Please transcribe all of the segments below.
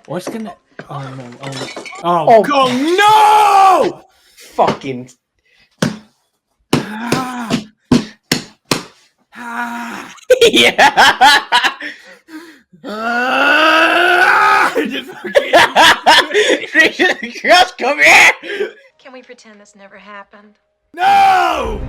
What's gonna? Oh no! Oh no! Oh, no! Fucking. Yeah. Just come here. Can we pretend this never happened? No!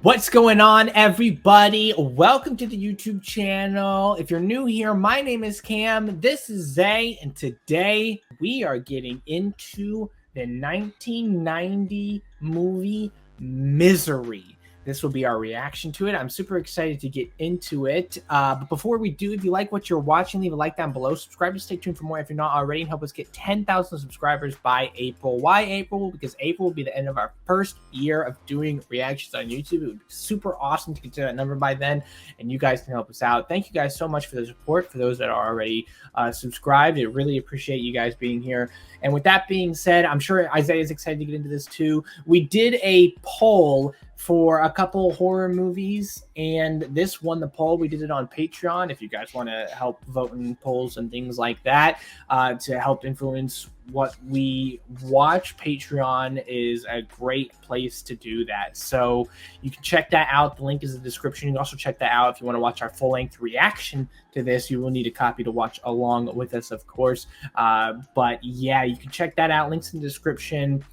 What's going on, everybody? Welcome to the YouTube channel. If you're new here, my name is Cam. This is Zay, and today we are getting into the 1990 movie Misery. This will be our reaction to it. I'm super excited to get into it. But before we do, if you like what you're watching, leave a like down below. Subscribe to stay tuned for more if you're not already, and help us get 10,000 subscribers by April. Why April? Because April will be the end of our first year of doing reactions on YouTube. It would be super awesome to get to that number by then, and you guys can help us out. Thank you guys so much for the support. For those that are already subscribed, I really appreciate you guys being here. And with that being said, I'm sure Isaiah is excited to get into this too. We did a poll for a couple horror movies, and this won the poll. We did it on Patreon. If you guys want to help vote in polls and things like that to help influence what we watch, Patreon is a great place to do that. So you can check that out. The link is in the description. You can also check that out if you want to watch our full-length reaction to this. You will need a copy to watch along with us, of course. But yeah, you can check that out. Links in the description.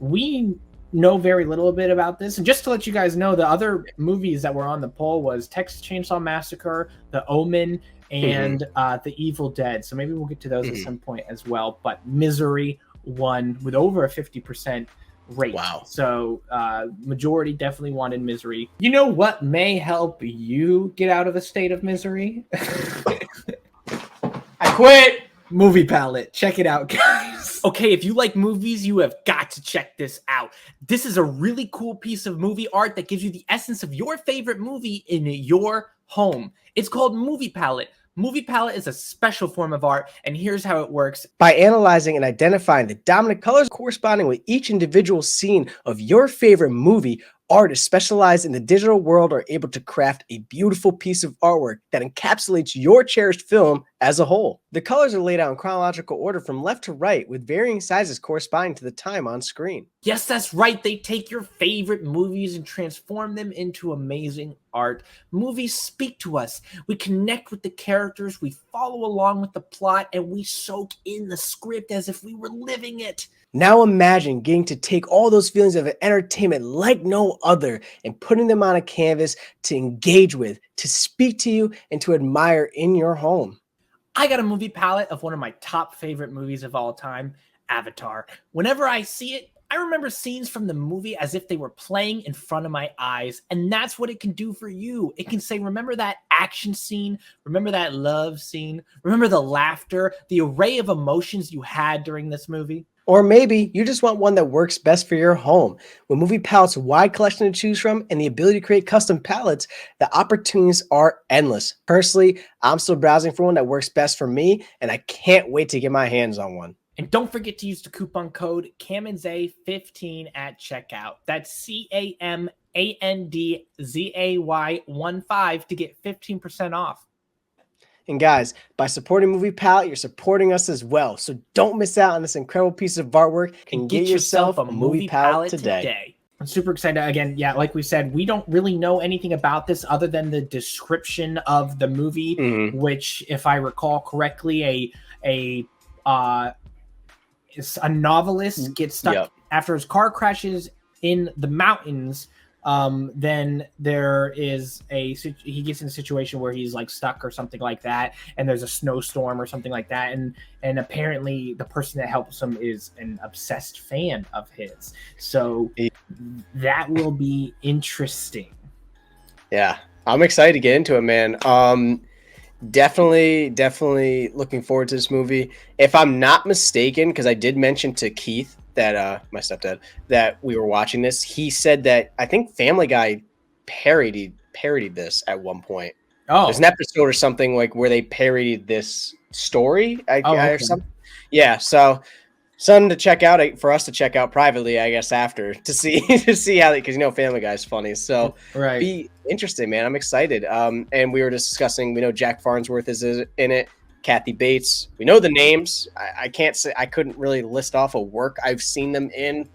We know very little bit about this, and just to let you guys know, the other movies that were on the poll was Texas Chainsaw Massacre, The Omen, and The Evil Dead. So maybe we'll get to those at some point as well. But Misery won with over a 50% rate. Wow. So majority definitely wanted Misery. You know what may help you get out of a state of misery? I quit. Movie Palette. Check it out, guys. Okay, if you like movies, you have got to check this out. This is a really cool piece of movie art that gives you the essence of your favorite movie in your home. It's called Movie Palette. Movie Palette is a special form of art, and here's how it works. By analyzing and identifying the dominant colors corresponding with each individual scene of your favorite movie, artists specialized in the digital world are able to craft a beautiful piece of artwork that encapsulates your cherished film as a whole. The colors are laid out in chronological order from left to right, with varying sizes corresponding to the time on screen. Yes, that's right. They take your favorite movies and transform them into amazing art. Movies speak to us. We connect with the characters, we follow along with the plot, and we soak in the script as if we were living it. Now imagine getting to take all those feelings of entertainment like no other and putting them on a canvas to engage with, to speak to you, and to admire in your home. I got a movie palette of one of my top favorite movies of all time, Avatar. Whenever I see it, I remember scenes from the movie as if they were playing in front of my eyes, and that's what it can do for you. It can say, remember that action scene? Remember that love scene? Remember the laughter, the array of emotions you had during this movie? Or maybe you just want one that works best for your home. With Movie Palette's wide collection to choose from and the ability to create custom palettes, the opportunities are endless. Personally, I'm still browsing for one that works best for me, and I can't wait to get my hands on one. And don't forget to use the coupon code Cam&Zay15 at checkout. That's CAMANDZAY15 to get 15% off. And guys, by supporting Movie Palette, you're supporting us as well. So don't miss out on this incredible piece of artwork and get yourself a Movie Palette today. I'm super excited. Again, yeah, like we said, we don't really know anything about this other than the description of the movie, which, if I recall correctly, a novelist gets stuck after his car crashes in the mountains. Then there is he gets in a situation where he's like stuck or something like that, and there's a snowstorm or something like that, and apparently the person that helps him is an obsessed fan of his. So that will be interesting. Yeah, I'm excited to get into it, man. Definitely looking forward to this movie. If I'm not mistaken, because I did mention to Keith that my stepdad that we were watching this, he said that I think Family Guy parodied this at one point. Oh, there's an episode or something like where they parodied this story or something. Yeah, so Something to check out for us to check out privately, I guess, after to see how, because Family Guy's funny. So Right. Be interesting, man. I'm excited. And we were discussing. We know Jack Farnsworth is in it. Kathy Bates. We know the names. I can't say I couldn't really list off a work I've seen them in,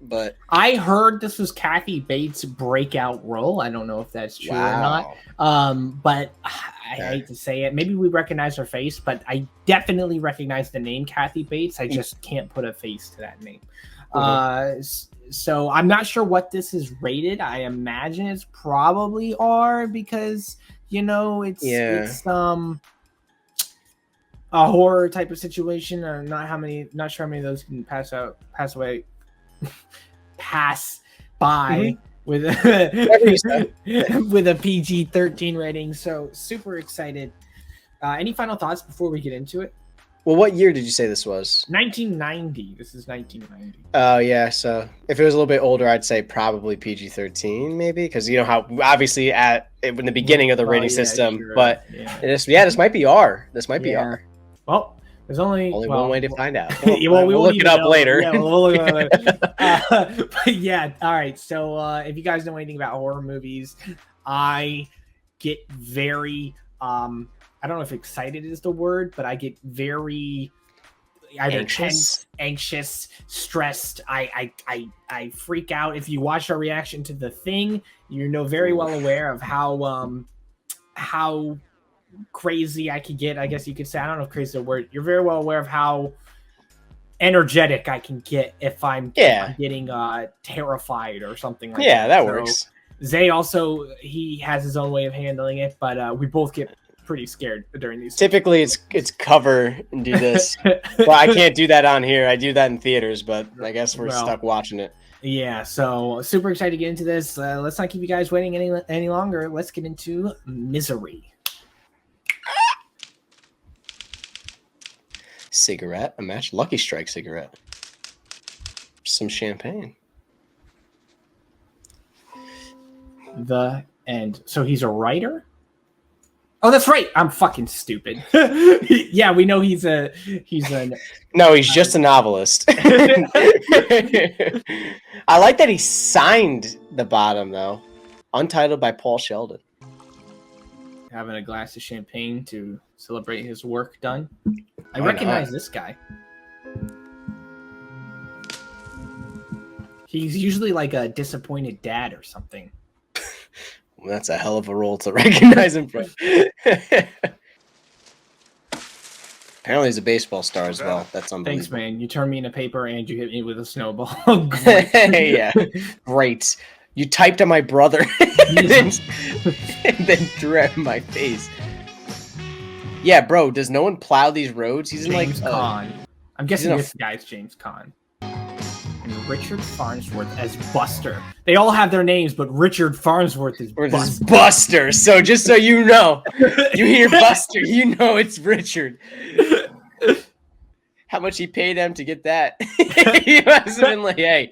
but I heard this was Kathy Bates' breakout role. I don't know if that's true or not. But I hate to say it. Maybe we recognize her face, but I definitely recognize the name Kathy Bates. I just can't put a face to that name. So I'm not sure what this is rated. I imagine it's probably R because it's a horror type of situation. Or not sure how many of those can pass by with a PG-13 rating. So super excited. Any final thoughts before we get into it? Well, what year did you say this was? 1990. This is 1990. Oh, yeah. So if it was a little bit older, I'd say probably PG-13, maybe, because you know how obviously in the beginning of the rating system. Sure. But this might be R. This might be R. Well. There's only one way to find out. We'll look it up later. Yeah, we'll look it up. But yeah, all right. So if you guys know anything about horror movies, I get very I don't know if excited is the word, but I get very anxious, stressed. I freak out. If you watch our reaction to The Thing, very well aware of how crazy I could get, I guess you could say. I don't know if crazy is a word. You're very well aware of how energetic I can get if I'm getting terrified or something like that. Yeah, that works. Zay also, he has his own way of handling it, but we both get pretty scared during these. Typically it's cover and do this. Well, I can't do that on here. I do that in theaters, but I guess we're stuck watching it. Yeah, so super excited to get into this. Let's not keep you guys waiting any longer. Let's get into Misery. Cigarette, a match, Lucky Strike cigarette, some champagne. The end. So he's a writer? Oh, that's right. I'm fucking stupid. Yeah, we know he's a No, he's just a novelist. I like that he signed the bottom though. Untitled by Paul Sheldon. Having a glass of champagne to celebrate his work done. I recognize this guy. He's usually like a disappointed dad or something. Well, that's a hell of a role to recognize him from. Apparently he's a baseball star as well. That's unbelievable. Thanks, man. You turned me in a paper and you hit me with a snowball. Yeah, great. You typed on my brother and then drew it in my face. Yeah, bro, does no one plow these roads? He's James Caan. I'm guessing this guy's James Caan. And Richard Farnsworth as Buster. They all have their names, but Richard Farnsworth is Buster. Buster. So just so you know, you hear Buster, you know it's Richard. How much he paid them to get that? He must have been like, hey.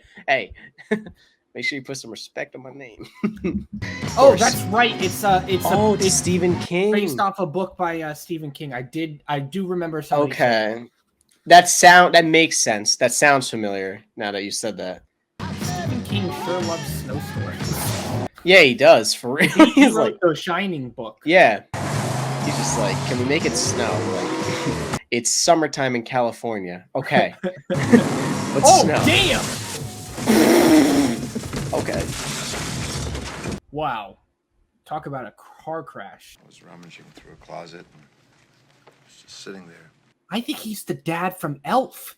Make sure you put some respect on my name. Oh, that's right. It's Stephen King, based off a book by Stephen King. I do remember something. Okay, that makes sense. That sounds familiar now that you said that. Stephen King sure loves snowstorms. Yeah, he does. For real, he wrote like the Shining book. Yeah, he's just like, can we make it snow? Like, it's summertime in California. Okay, let's snow. Damn. Okay. Wow. Talk about a car crash. I was rummaging through a closet and was just sitting there. I think he's the dad from Elf.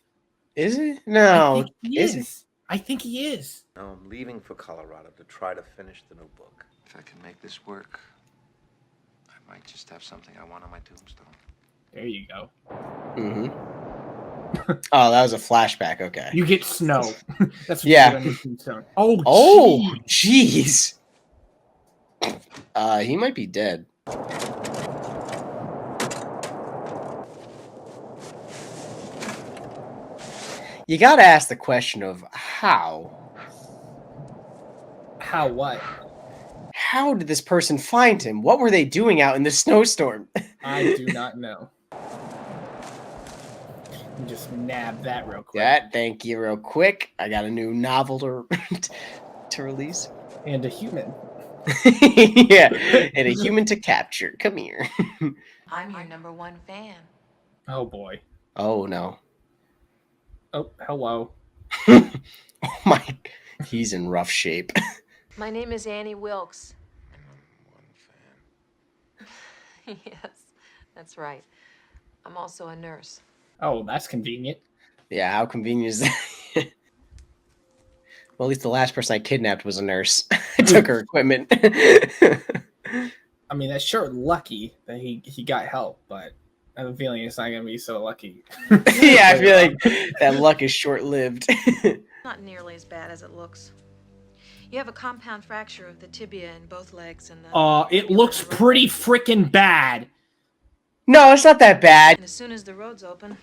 Is he? No. I think he is. No, I'm leaving for Colorado to try to finish the new book. If I can make this work, I might just have something I want on my tombstone. There you go. Mm-hmm. Oh, that was a flashback. Okay. You get snow. That's what you get on your tombstone. Oh, jeez. He might be dead. You gotta ask the question of how. How what? How did this person find him? What were they doing out in the snowstorm? I do not know. Just nab that real quick. That, thank you, real quick. I got a new novel to to release. And a human. Yeah, and a human to capture. Come here. I'm your #1 fan. Oh boy. Oh no. Oh, hello. Oh my, he's in rough shape. My name is Annie Wilkes. One fan. Yes, that's right. I'm also a nurse. Oh, that's convenient. Yeah, how convenient is that? Well, at least the last person I kidnapped was a nurse. I took her equipment. I mean, that's sure lucky that he got help, but I have a feeling it's not gonna be so lucky. Yeah, I feel like that luck is short-lived. Not nearly as bad as it looks. You have a compound fracture of the tibia in both legs and the... It looks pretty freaking bad. No, it's not that bad. And as soon as the road's open,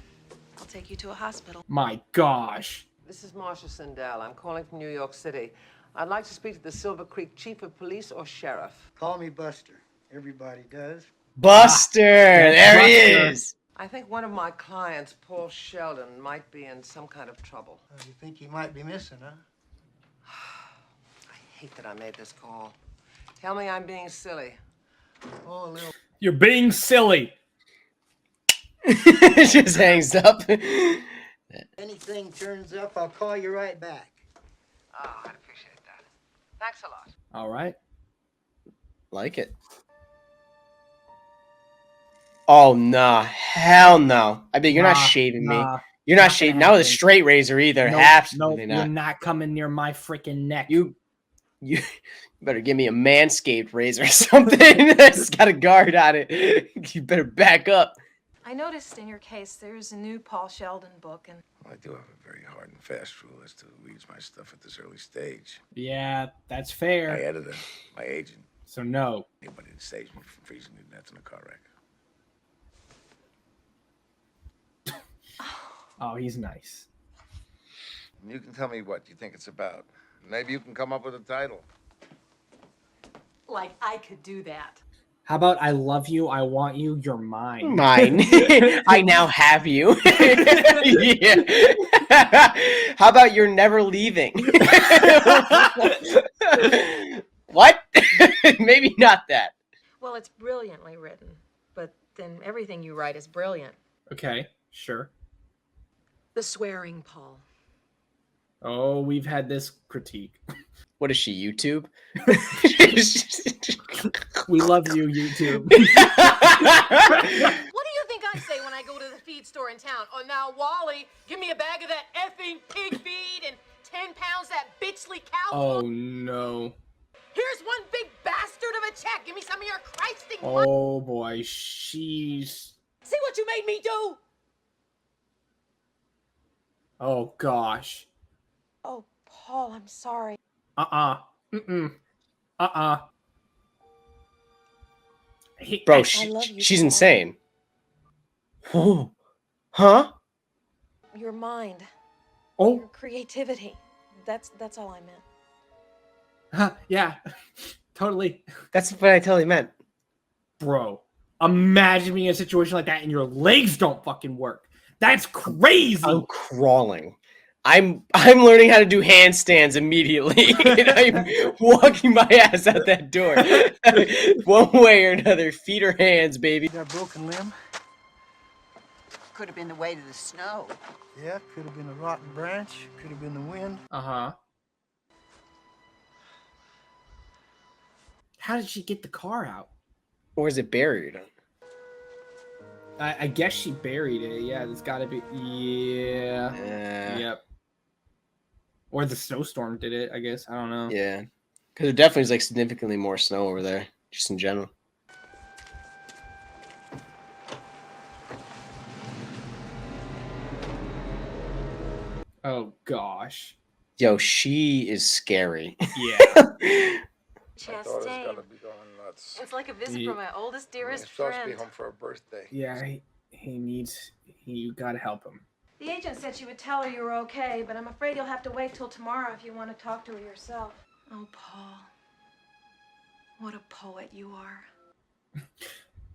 I'll take you to a hospital. My gosh. This is Marcia Sindel. I'm calling from New York City. I'd like to speak to the Silver Creek Chief of Police or Sheriff. Call me Buster. Everybody does. Buster, there he is. I think one of my clients, Paul Sheldon, might be in some kind of trouble. You think he might be missing, huh? I hate that I made this call. Tell me I'm being silly. Oh, a little. You're being silly. Just hangs up. Anything turns up, I'll call you right back. Oh, I'd appreciate that. Thanks a lot. All right. Like it. Oh, nah. Hell no. I mean, you're not shaving me. You're not shaving. Not with a straight razor either. Nope, Absolutely nope, not. You're not coming near my freaking neck. You better give me a Manscaped razor or something that's got a guard on it. You better back up. I noticed in your case there's a new Paul Sheldon book, and Well, I do have a very hard and fast rule as to who reads my stuff at this early stage. Yeah, that's My fair. editor, my agent, So no. anybody that saves me from freezing to death in a car wreck. Oh, he's nice. You can tell me what you think it's about. Maybe you can come up with a title. like I could do that. How about I love you, I want you, you're mine. Mine. I now have you. Yeah. How about you're never leaving? What? Maybe not that. Well, it's brilliantly written, but then everything you write is brilliant. Okay, sure. The swearing, Paul. Oh, we've had this critique. What is she, YouTube? We love you, YouTube. What do you think I say when I go to the feed store in town? Oh, now, Wally, give me a bag of that effing pig feed and 10 pounds that bitchly cow Oh food. no. Here's one big bastard of a check. Give me some of your Christing money. Oh boy, she's... See what you made me do? Oh gosh. Oh, Paul, I'm sorry. Mm-mm. Bro, I love you, she's Paul. insane. Oh. Huh? Your mind, Oh, your creativity. That's all I meant. yeah. Totally. That's what I totally meant. Bro, imagine being in a situation like that and your legs don't fucking work. That's crazy. I'm crawling. I'm learning how to do handstands immediately. And I'm walking my ass out that door. One way or another. Feet or hands, baby. You got a broken limb? Could have been the weight of the snow. Yeah, could have been a rotten branch. Could have been the wind. Uh-huh. How did she get the car out? Or is it buried? I guess she buried it. Yeah, it's got to be. Yeah. Yep. Or the snowstorm did it, I guess. I don't know. Yeah. Because there definitely is like significantly more snow over there, just in general. Oh, gosh. Yo, she is scary. Yeah. My daughter's gonna be going nuts. It's like a visit Yeah. from my oldest, He's dearest supposed to friend. be home for her birthday. Yeah, you gotta help him. The agent said she would tell her you were okay, but I'm afraid you'll have to wait till tomorrow if you want to talk to her yourself. Oh, Paul. What a poet you are.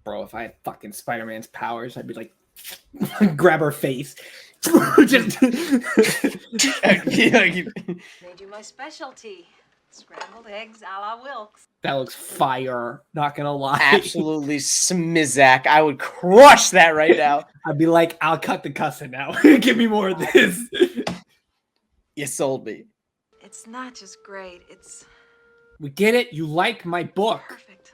Bro, if I had fucking Spider-Man's powers, I'd be like grab her face. Just Made you my specialty. Scrambled eggs a la Wilkes. that looks fire. Not gonna lie. Absolutely smizak. I would crush that right now. I'd be like, I'll cut the cussing now. Give me more of this. You sold me. It's not just great, it's We get it. You like my book. perfect.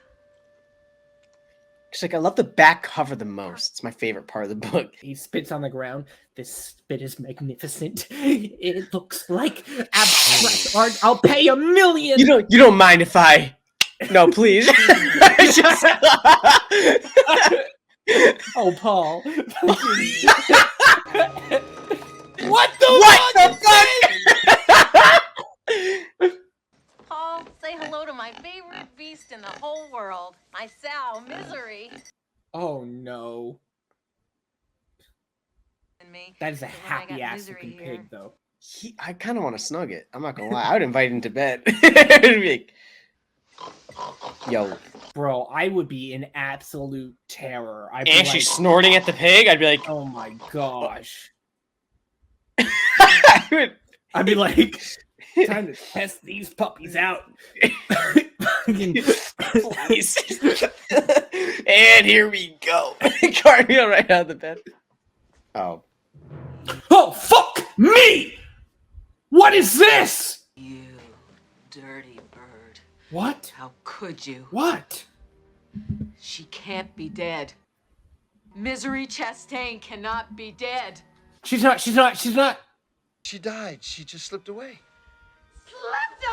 She's like, I love the back cover the most. It's my favorite part of the book. He spits on the ground. This spit is magnificent. It looks like abstract art. I'll pay $1 million. You don't mind if I? No, please. Oh, Paul. What the fuck? Paul, say hello to my favorite beast in the whole world. My sow, Misery. Oh no. And me. That is a So when I happy got ass Misery looking here- pig, though. I kind of want to snug it. I'm not gonna lie. I would invite him to bed. I'd be like, yo, Bro, I would be in absolute terror. I'd be and like, she's snorting at the pig. I'd be like, oh my gosh. I would- I'd be like, time to test these puppies out. please. And here we go. Cardio right out of the bed. Oh, Oh, fuck me! What is this? You dirty bird. What? How could you? What? She can't be dead. Misery Chastain cannot be dead. She's not. She died. She just slipped away. Slipped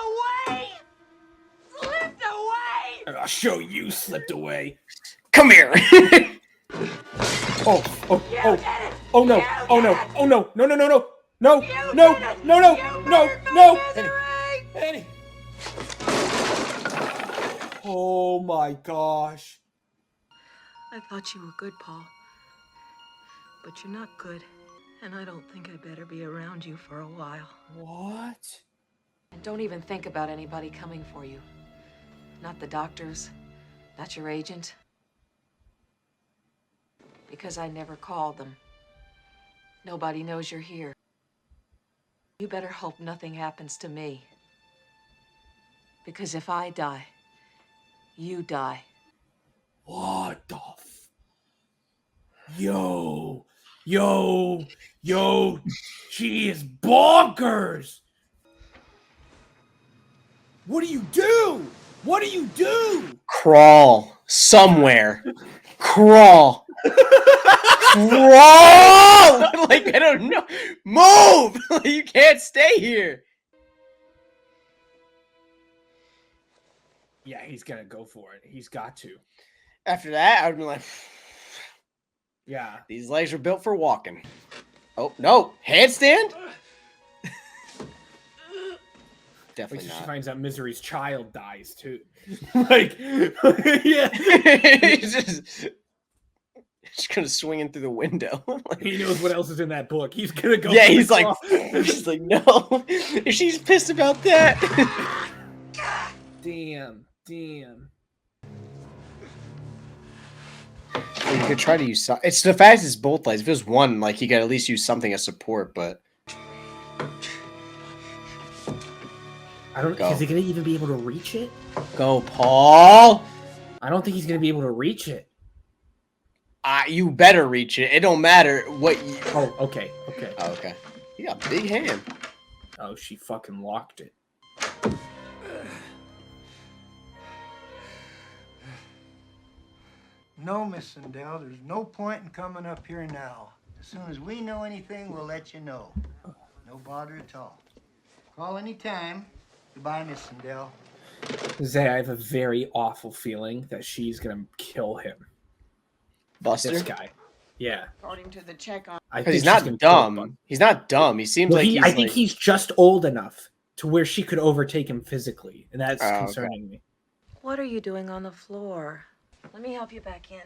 away! Slipped away! I'll show you slipped away. come here. Oh, oh, You oh. did it! Oh no! You Oh no! did it! Oh no! No! No! No! No! No! You No! did it! No! No! You No! murdered my No! Misery! Annie. Oh my gosh! I thought you were good, Paul. But you're not good. And I don't think I better be around you for a while. What? And don't even think about anybody coming for you. Not the doctors, not your agent. Because I never called them. Nobody knows you're here. You better hope nothing happens to me. Because if I die, you die. What the f... Yo! Yo! Yo! She is bonkers! What do you do? What do you do? Crawl somewhere. Crawl. Crawl. Like, I don't know. Move. You can't stay here. Yeah, he's gonna go for it. He's got to. After that, I would be like, Yeah. these legs are built for walking. Oh, no. Handstand? Wait Definitely till she not. finds out Misery's child dies too. Like, yeah. He's just gonna swing in through the window. Like, He knows what else is in that book. He's gonna go. yeah, for the he's like, claw. he's like, no. If she's pissed about that. Damn. Damn. You could try to use. It's the fact it's both legs. If it was one, like you could at least use something as support. But I don't. Go. Is he gonna even be able to reach it? go, Paul. I don't think he's gonna be able to reach it. You better reach it. It don't matter what. You... Oh, okay. Okay. Oh, okay. You got a big hand. Oh, she fucking locked it. No, Miss Sindel, there's no point in coming up here now. As soon as we know anything, we'll let you know. No bother at all. Call any time. Goodbye, Miss Sindel. Zay, I have a very awful feeling that she's gonna kill him. Buster. This guy. Yeah. According to the check on. I Because think he's she's not gonna kill him. dumb. He's not dumb. He seems Well, like I think he's just old enough to where she could overtake him physically, and that's Oh, okay. concerning me. What are you doing on the floor? Let me help you back in.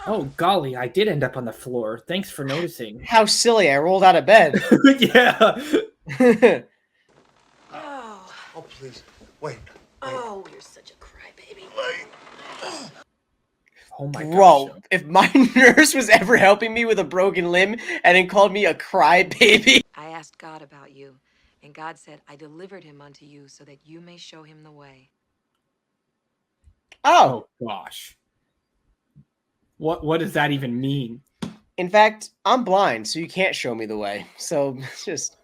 Oh golly, I did end up on the floor. Thanks for noticing. How silly! I rolled out of bed. Yeah. Oh, Oh, please. Wait. oh, you're such a crybaby. Oh my Bro, gosh. if my nurse was ever helping me with a broken limb and then called me a crybaby. I asked God about you, and God said, I delivered him unto you so that you may show him the way. Oh, Oh gosh. What does that even mean? in fact, I'm blind, so you can't show me the way. So it's just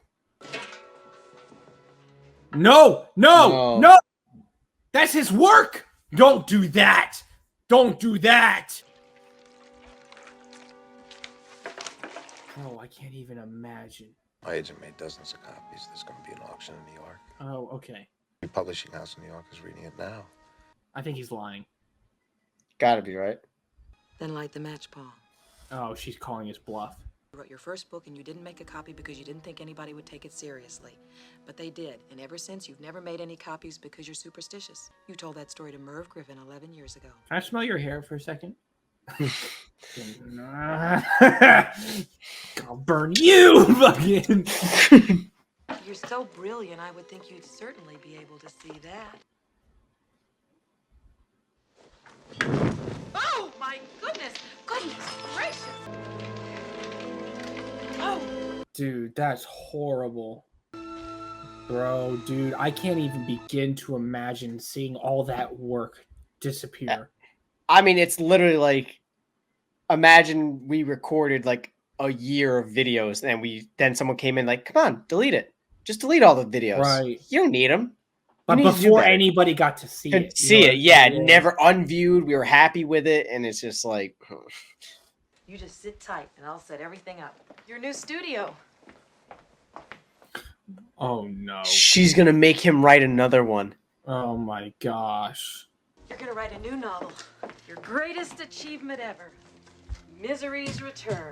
No, no, No. no. That's his work. Don't do that. Don't do that. Oh, I can't even imagine. My agent made dozens of copies. There's going to be an auction in New York. Oh, okay. The publishing house in New York is reading it now. I think he's lying. gotta be right. Then light the match, Paul. Oh, she's calling his bluff. You wrote your first book and you didn't make a copy because you didn't think anybody would take it seriously. But they did, and ever since you've never made any copies because you're superstitious. You told that story to Merv Griffin 11 years ago. Can I smell your hair for a second? I'll burn you, fucking. You're so brilliant, I would think you'd certainly be able to see that. Oh, my goodness! Goodness gracious! Oh! Dude, that's horrible. Bro, dude, I can't even begin to imagine seeing all that work disappear. I mean, it's literally like, imagine we recorded like a year of videos and then someone came in like, come on, delete it. Just delete all the videos. Right. You don't need them. But before anybody got to see it. Yeah, never unviewed. We were happy with it. And it's just like, You just sit tight and I'll set everything up. Your new studio. Oh, no. she's going to make him write another one. Oh, my gosh. You're gonna write a new novel. Your greatest achievement ever. Misery's Return.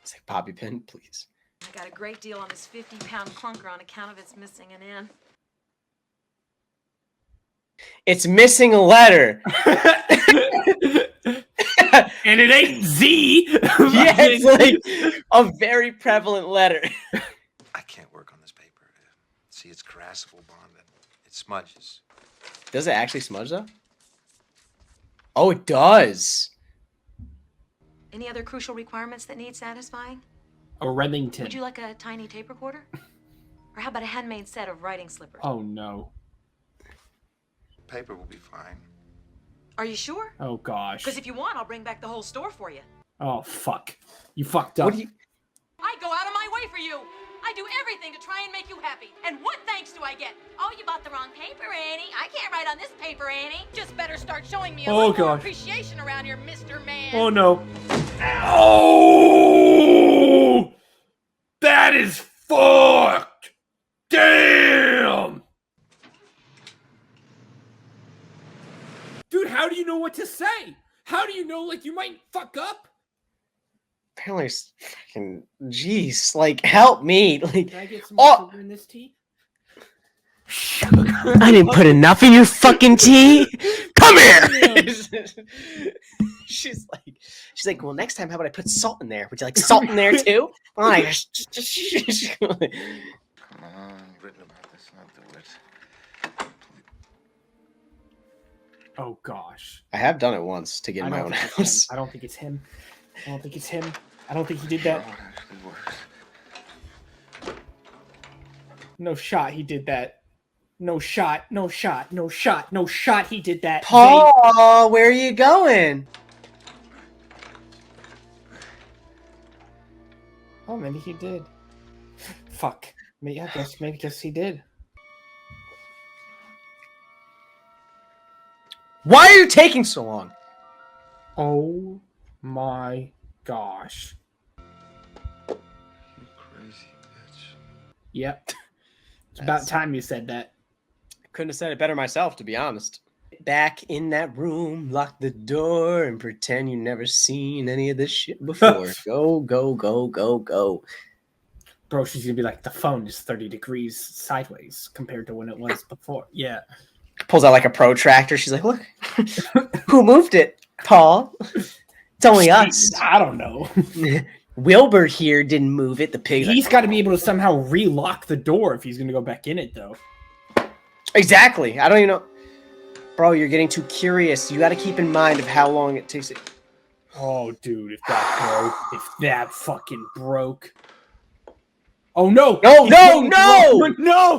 It's like, Bobby Pin, please. I got a great deal on this 50-pound clunker on account of its missing an N. It's missing a letter. And it ain't Z. Yeah, it's like a very prevalent letter. I can't work on this paper. See, it's crassable bonded. It smudges. Does it actually smudge though? Oh, it does. Any other crucial requirements that need satisfying? A Remington. Would you like a tiny tape recorder? Or how about a handmade set of writing slippers? Oh, no. Paper will be fine. Are you sure? Oh, gosh. Because if you want, I'll bring back the whole store for you. Oh, fuck. You fucked up. What do you... I go out of my way for you. I do everything to try and make you happy. And what thanks do I get? Oh, you bought the wrong paper, Annie. I can't write on this paper, Annie. Just better start showing me a little more appreciation around here, Mr. Man. Oh, no. Oh! That is fucked! Damn! Dude, how do you know what to say? How do you know, like, you might fuck up? Apparently, fucking, jeez, like, help me. Like, Can I get some oh, sugar in this tea? I didn't put enough in your fucking tea. Come here. She's like, well, next time, how about I put salt in there? Would you like salt in there too? Come on, written about this, not do it. Oh, gosh. I have done it once to get in my own house. I don't think it's him. I don't think it's him. I don't think he did that. What actually works? No shot, he did that. No shot, no shot, no shot, no shot, he did that. Paul, where are you going? Oh, maybe he did. Fuck. Maybe he did. Why are you taking so long? Oh my gosh. You crazy bitch. Yep. It's about time you said that. Couldn't have said it better myself, to be honest. Back in that room, lock the door, and pretend you never seen any of this shit before. Go, go, go, go, go. Bro, she's gonna be like, the phone is 30 degrees sideways compared to when it was before. Yeah. Pulls out like a protractor. She's like, look, who moved it? Paul. It's only us. I don't know. Wilbur here didn't move it. The pig. He's got to be able to somehow relock the door if he's gonna go back in it, though. Exactly. I don't even know. Bro, you're getting too curious. You got to keep in mind of how long it takes. Oh, dude, if that broke, if that fucking broke. Oh no! No, He's no, putting no! no!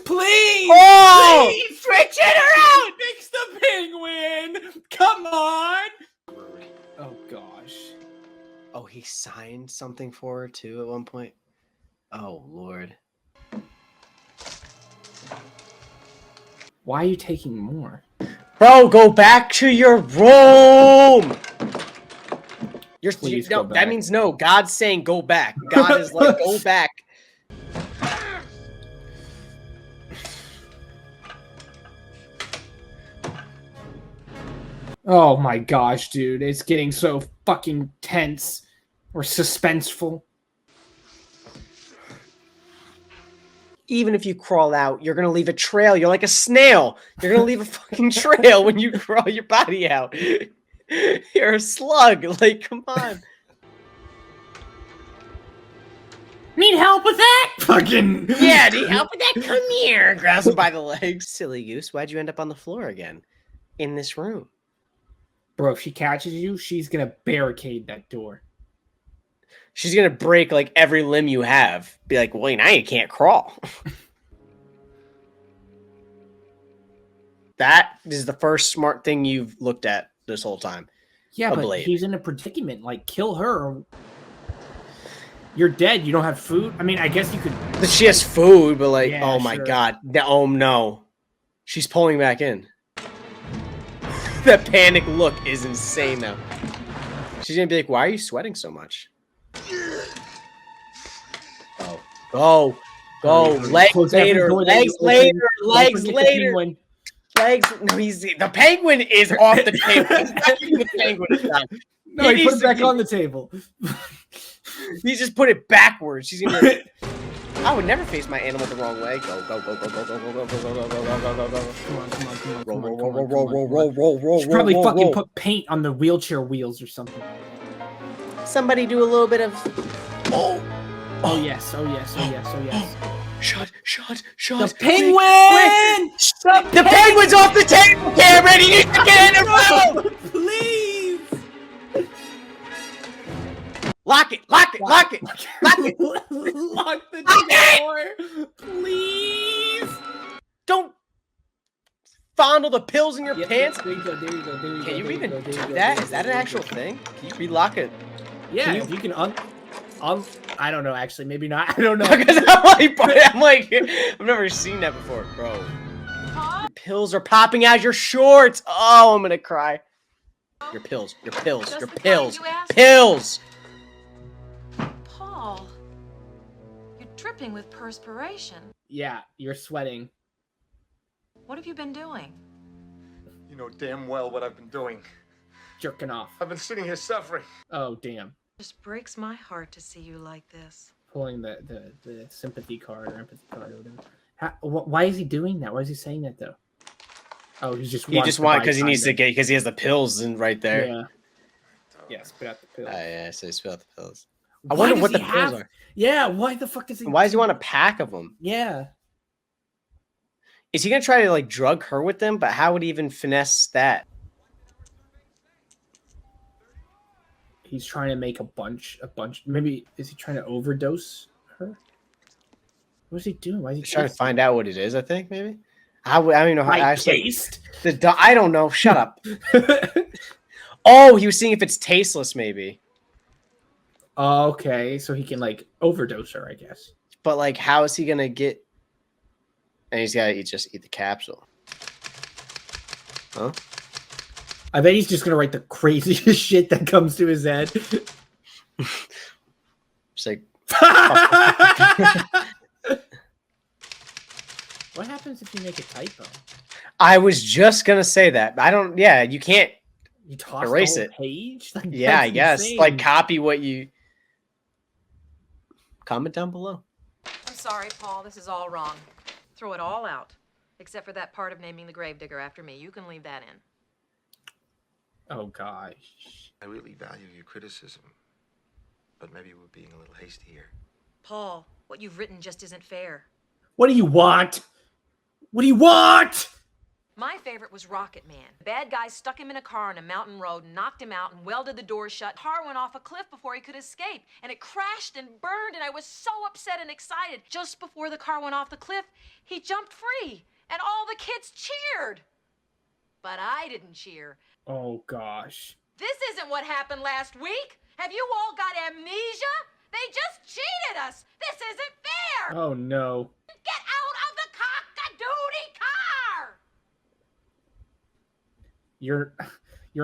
Please! Oh! Please! Switch it around! Fix the penguin! Come on! Oh gosh. Oh, he signed something for her too at one point. Oh Lord. Why are you taking more? Bro, go back to your room! Please no, go back. that means no. God's saying go back. God is like, go back. Oh my gosh, dude. It's getting so fucking tense or suspenseful. Even if you crawl out, you're gonna leave a trail. You're like a snail. You're gonna leave a fucking trail when you crawl your body out. You're a slug. Like, come on. Need help with that? Fucking Yeah, need help with that? Come here. Grabs him by the legs. Silly goose. Why'd you end up on the floor again? In this room. Bro, if she catches you, she's gonna barricade that door. She's gonna break like every limb you have. Be like, well, now you can't crawl. That is the first smart thing you've looked at this whole time. Yeah, A but blade. he's in a predicament. Like, kill her. You're dead. You don't have food. I mean, I guess you could. But she has food, but like, Yeah, oh my sure. god. Oh no. She's pulling back in. That panic look is insane now. She's gonna be like, why are you sweating so much? Oh. Go. Go. Legs Close every later. door that Legs you open. later. Don't Legs forget the later. penguin. Legs. No, the penguin is off the table. The penguin is down. No, he put it back on the table. He just put it backwards. She's gonna be like, I would never face my animal the wrong way. Go, go, go, go, go, go, go, go, go, go, go, go, go, go, go. Come on, come on, come on, Roll, come on, roll, come on, roll, come roll, on, roll, come roll, on. roll, Should probably roll, fucking roll. put paint on the wheelchair wheels or something. Somebody do a little bit of. Oh, Oh yes, oh yes, oh yes, oh yes. shot, The shot. penguin! The penguin's off the table, Cameron. He needs to get in the room. Please! Lock it, lock it, lock it, lock it. Lock the door! Please! Don't fondle the pills in your Yep, pants. There you go, there you go, there you go. Can you there even go, there do you go, that? there Is you that go, an there you actual go. thing? Can you relock it? Yeah, if you can I don't know, actually. Maybe not. I don't know. Because I've never seen that before, bro. Your pills are popping out your shorts. Oh, I'm gonna cry. Your pills, your pills, Just your the kind pills, you asked? pills. Paul, you're dripping with perspiration. Yeah, you're sweating. What have you been doing? You know damn well what I've been doing. Jerking off. I've been sitting here suffering. Oh, damn. Just breaks my heart to see you like this. Pulling the sympathy card or empathy card or whatever. Why is he doing that? Why is he saying that, though? Oh, he just wants because he needs to get because he has the pills in right there. Yeah. Yeah, spit out the pills. Yeah, so he spit out the pills. Why I wonder does what he the pills have- are. Yeah, why the fuck does he... Why does he want a pack of them? Yeah. Is he gonna try to like drug her with them? But how would he even finesse that? He's trying to make a bunch. Maybe is he trying to overdose her? What is he doing? Why is he He's trying to find out what it is. I think maybe. I don't even know how. My Actually, taste. I don't know. Shut up. Oh, he was seeing if it's tasteless, maybe. Okay, so he can like overdose her, I guess. But like, how is he gonna get? And he's gotta just eat the capsule. Huh? I bet he's just gonna write the craziest shit that comes to his head. Just like. What happens if you make a typo? I was just gonna say that. I don't. Yeah, you can't. You toss Erase the whole it. page? Like, Yeah, I that's guess. insane. Like, copy what you. Comment down below. I'm sorry, Paul. This is all wrong. Throw it all out. Except for that part of naming the gravedigger after me. You can leave that in. Oh gosh. I really value your criticism, but maybe we're being a little hasty here. Paul, what you've written just isn't fair. What do you want? What do you want? My favorite was Rocket Man. The bad guy stuck him in a car on a mountain road, knocked him out, and welded the door shut. The car went off a cliff before he could escape, and it crashed and burned, and I was so upset and excited. Just before the car went off the cliff, he jumped free, and all the kids cheered. But I didn't cheer. Oh, gosh. This isn't what happened last week. Have you all got amnesia? They just cheated us. This isn't fair. Oh, no. Get out of the cock-a-doodie car. You're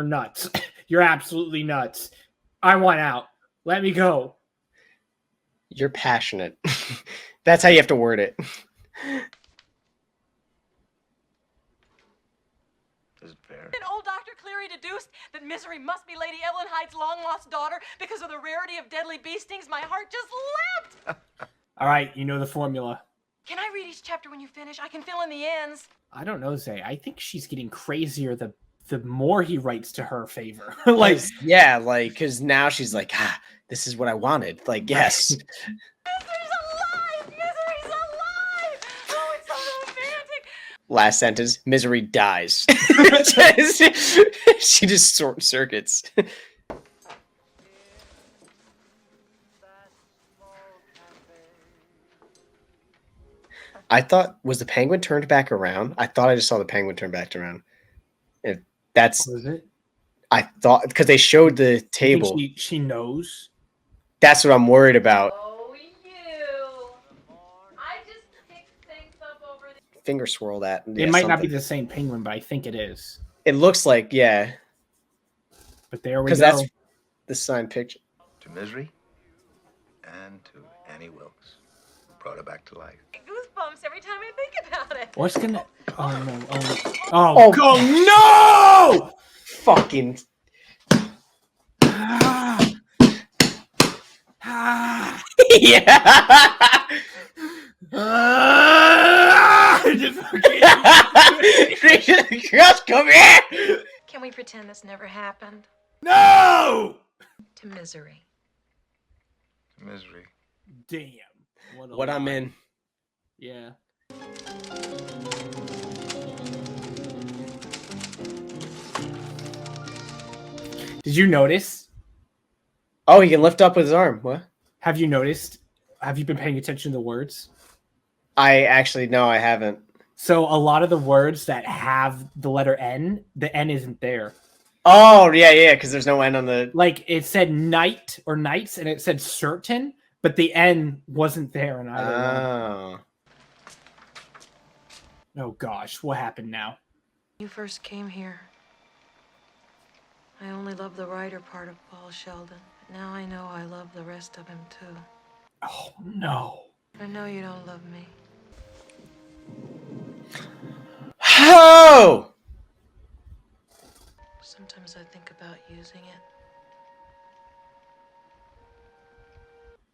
nuts. You're absolutely nuts. I want out. Let me go. You're passionate. That's how you have to word it. Is it fair? And old Dr. Cleary deduced that Misery must be Lady Evelyn Hyde's long-lost daughter because of the rarity of deadly bee stings. My heart just leapt. All right, you know the formula. Can I read each chapter when you finish? I can fill in the ends. I don't know, Zay. I think she's getting crazier the more he writes to her favor. Like, yeah, like, because now she's like, this is what I wanted. Like, yes. Misery's alive! Misery's alive! Oh, it's so romantic. Last sentence, Misery dies. She just circuits. I thought, was the penguin turned back around? I thought I just saw the penguin turn back around. If that's, was it? I thought, because they showed the table. She knows. That's what I'm worried about. Oh, you. I just picked things up over the... Finger swirl that. It might not be the same penguin, but I think it is. It looks like, yeah. But there we go. Because that's the signed picture. To Misery and to Annie Wilkes. Brought her back to life. Goosebumps every time I think about it. What's gonna... Oh, no. Oh, no! Fucking... Yeah. Just come here. Can we pretend this never happened? No! To Misery. Misery. Damn. What I'm in. Yeah. Did you notice? Oh, he can lift up with his arm. What? Have you noticed? Have you been paying attention to the words? I actually, no, I haven't. So a lot of the words that have the letter N, the N isn't there. Oh, yeah, because there's no N on the... Like, it said night or nights, and it said certain, but the N wasn't there in either one. Oh, gosh. What happened now? When you first came here, I only loved the writer part of Paul Sheldon. But now I know I love the rest of him, too. Oh, no. I know you don't love me. Oh! Sometimes I think about using it.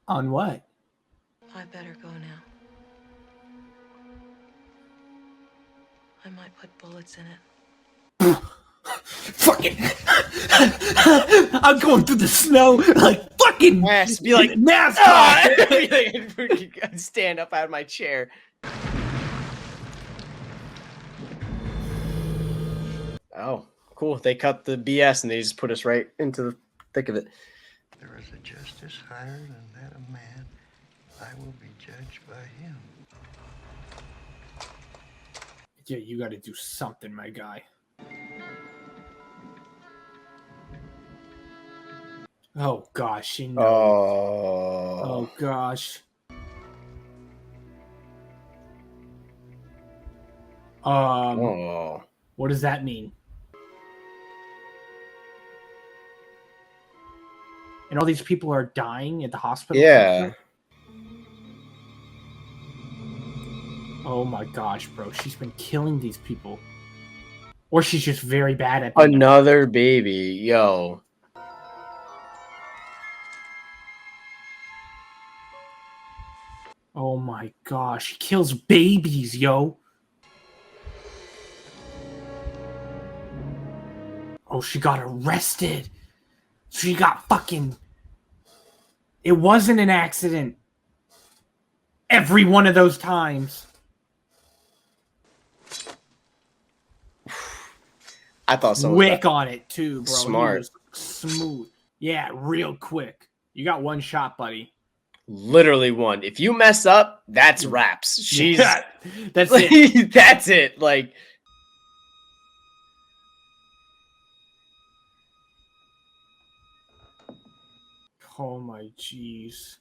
On what? I better go now. I might put bullets in it. Fucking... I'm going through the snow like fucking... Be like, NASCAR! I'd stand up out of my chair. Oh, cool. They cut the BS and they just put us right into the thick of it. There is a justice higher than that of man. I will be judged by him. Yeah, you got to do something, my guy. Oh, gosh. She knows. Oh, gosh. What does that mean? And all these people are dying at the hospital? Yeah. Oh my gosh, bro. She's been killing these people. Or she's just very bad at them. Another baby. Yo. Oh my gosh. She kills babies, yo. Oh, she got arrested. She got fucking... It wasn't an accident. Every one of those times. I thought so. Quick on it too, bro. Smart. He was smooth. Yeah, real quick. You got one shot, buddy. Literally one. If you mess up, that's wraps. She's that's like, it. That's it. Like, oh my jeez.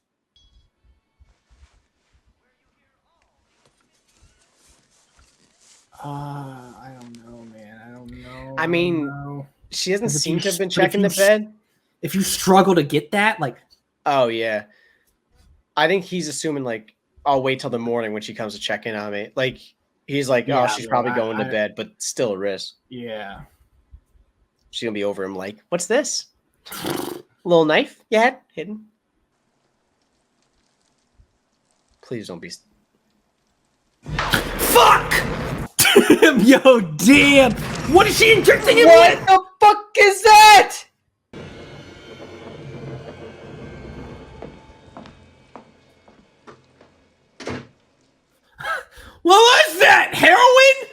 I don't know, man. I don't know. I mean, she doesn't seem to have been checking the bed. If you struggle to get that, like, oh yeah, I think he's assuming like I'll wait till the morning when she comes to check in on me. Like he's like, Yeah, oh, she's probably going to bed, but still a risk. Yeah, she's gonna be over him. Like, what's this? Little knife you had hidden? Please don't be. Fuck! Yo, damn! What is she injecting him What with? the fuck is that? What was that? Heroin?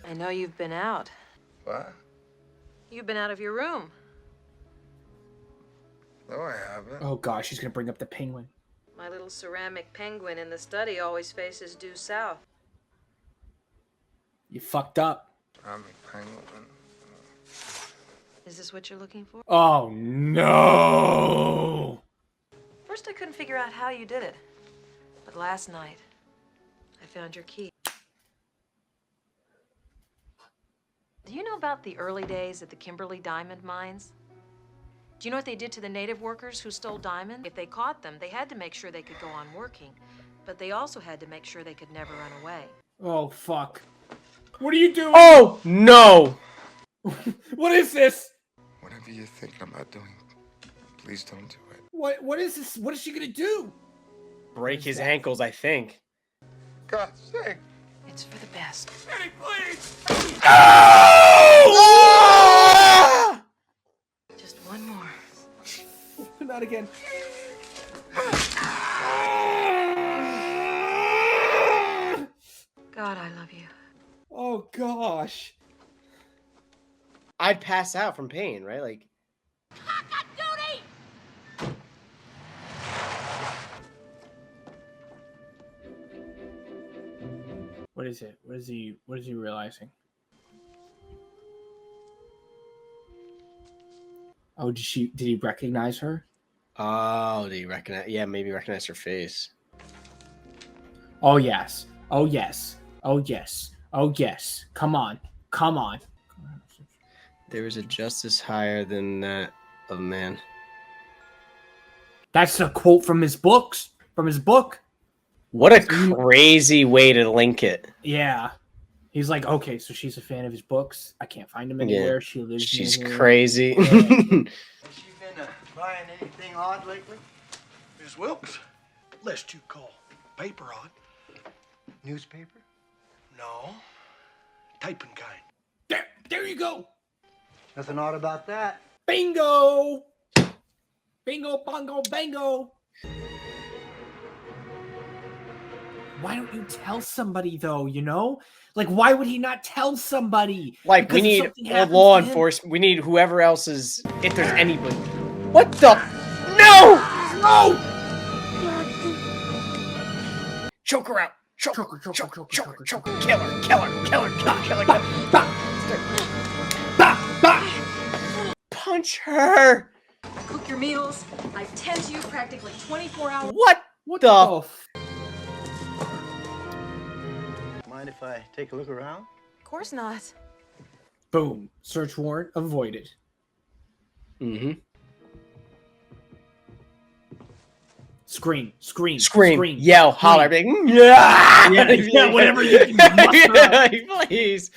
I know you've been out. What? You've been out of your room. No, I haven't. Oh gosh, she's gonna bring up the penguin. My little ceramic penguin in the study always faces due south. You fucked up. I'm a penguin. Is this what you're looking for? Oh no! First, I couldn't figure out how you did it. But last night, I found your key. Do you know about the early days at the Kimberley diamond mines? Do you know what they did to the native workers who stole diamonds? If they caught them, they had to make sure they could go on working. But they also had to make sure they could never run away. Oh fuck. What are you doing? Oh no! What is this? Whatever you're thinking about doing, please don't do it. What is this? What is she gonna do? Break his ankles, I think. God's sake. It's for the best. Eddie, please! Oh! Just one more. Not again. God, I love you. Oh gosh. I'd pass out from pain, right? Like, What is it? What is he realizing? Oh, did he recognize her? oh, do you recognize? Yeah, maybe recognize her face. Oh yes. Oh yes. Oh yes. Oh yes. Come on. Come on. There is a justice higher than that of man. That's a quote from his books. From his book. What a crazy way to link it. Yeah. He's like, okay, so she's a fan of his books. I can't find him anywhere. Yeah. She lives She's near here. crazy. Has she been buying anything odd lately? Miss Wilkes, lest you call paper odd. Newspaper? No, typing kind. There you go. Nothing odd about that. Bingo. Bingo, bongo, bango. Why don't you tell somebody though, you know? Like, why would he not tell somebody? Like, we need law enforcement. We need whoever else is, if there's anybody. What the? No! No! Choke her out. Choke her. Kill her. Punch her. I cook your meals. I tend to you practically 24 hours. What the? Mind if I take a look around? Of course not. Boom. Search warrant avoided. Mm-hmm. Scream. Yell, holler, be like, yeah, Yeah, whatever you can muster up. Please.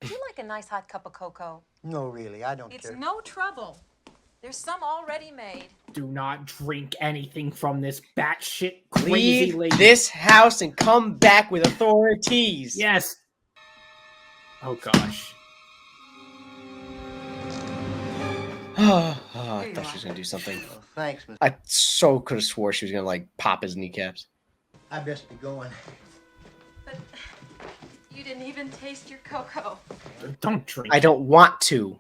Would you like a nice hot cup of cocoa? No, really, I don't It's care. no trouble. There's some already made. Do not drink anything from this batshit crazy Leave lady. this house and come back with authorities. Yes. Oh gosh. I thought she was gonna do something. Well, thanks, Miss. I so could have swore she was gonna like pop his kneecaps. I best be going. But You didn't even taste your cocoa. Don't drink. I don't want to.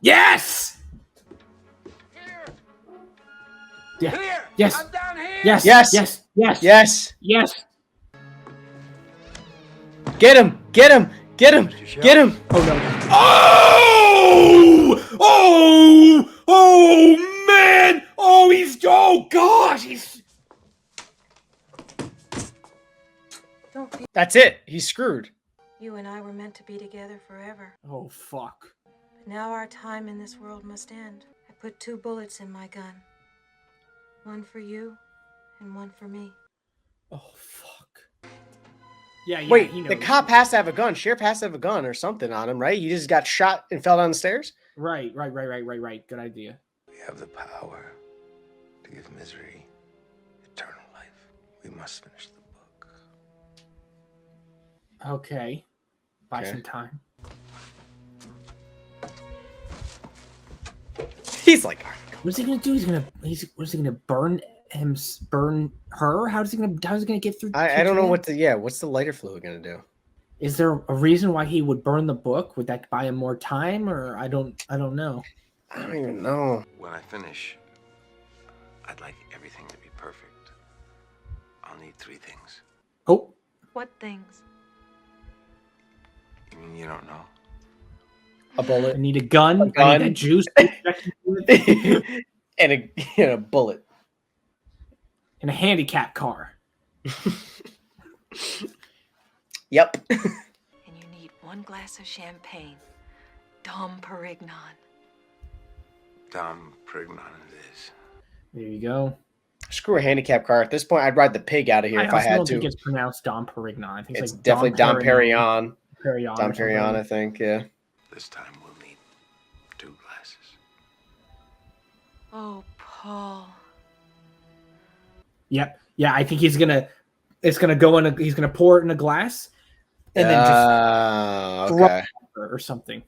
Yes! Yeah. Here! Yes. I'm down here! Yes. Yes. Yes. Yes. Yes. Yes. Get him. Get him. Get him. Get him. Oh no. Oh! Oh! Oh man! Oh, oh gosh! He's. Don't be. That's it. He's screwed. You and I were meant to be together forever. Oh fuck. But now our time in this world must end. I put 2 bullets in my gun. One for you, and one for me. Oh fuck. Yeah. Yeah. Wait, he knows. the cop has to have a gun. Sheriff has to have a gun or something on him, right? He just got shot and fell down the stairs? Right. Good idea. We have the power to give misery eternal life. We must finish the book. Okay. Buy Okay. some time. He's like, What's he gonna do? What's he gonna burn him? Burn her? How's he gonna get through? I don't know what the what's the lighter fluid gonna do? Is there a reason why he would burn the book? Would that buy him more time, or I don't know. I don't even know. When I finish, I'd like everything to be perfect. I'll need 3 things. Oh, What things? You mean you don't know? A bullet I need a gun. I gun. need that juice. and a bullet. And a handicap car. Yep. And you need 1 glass of champagne. Dom Perignon. Dom Perignon it is. There you go. Screw a handicap car. At this point, I'd ride the pig out of here if I also had don't to. think it's pronounced Dom Perignon. I think It's like definitely Dom Perignon. Perignon. Dom or something. Perignon, I think. Yeah. This time we'll need 2 glasses. Oh, Paul. Yep. Yeah, I think he's gonna go in. He's gonna pour it in a glass, and then just throw okay. it or something.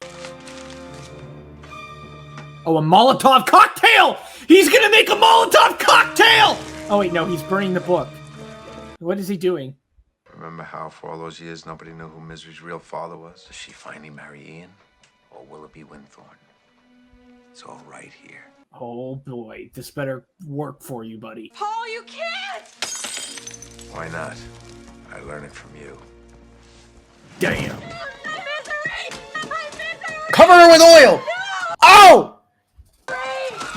Oh, a Molotov cocktail! He's gonna make a Molotov cocktail! Oh wait, no, he's burning the book. What is he doing? Remember how for all those years nobody knew who Misery's real father was? Does she finally marry Ian? Or will it be Winthorne? It's all right here. Oh boy, this better work for you, buddy. Paul, you can't! Why not? I learned it from you. Damn. My misery! My misery! Cover her with oil! Oh!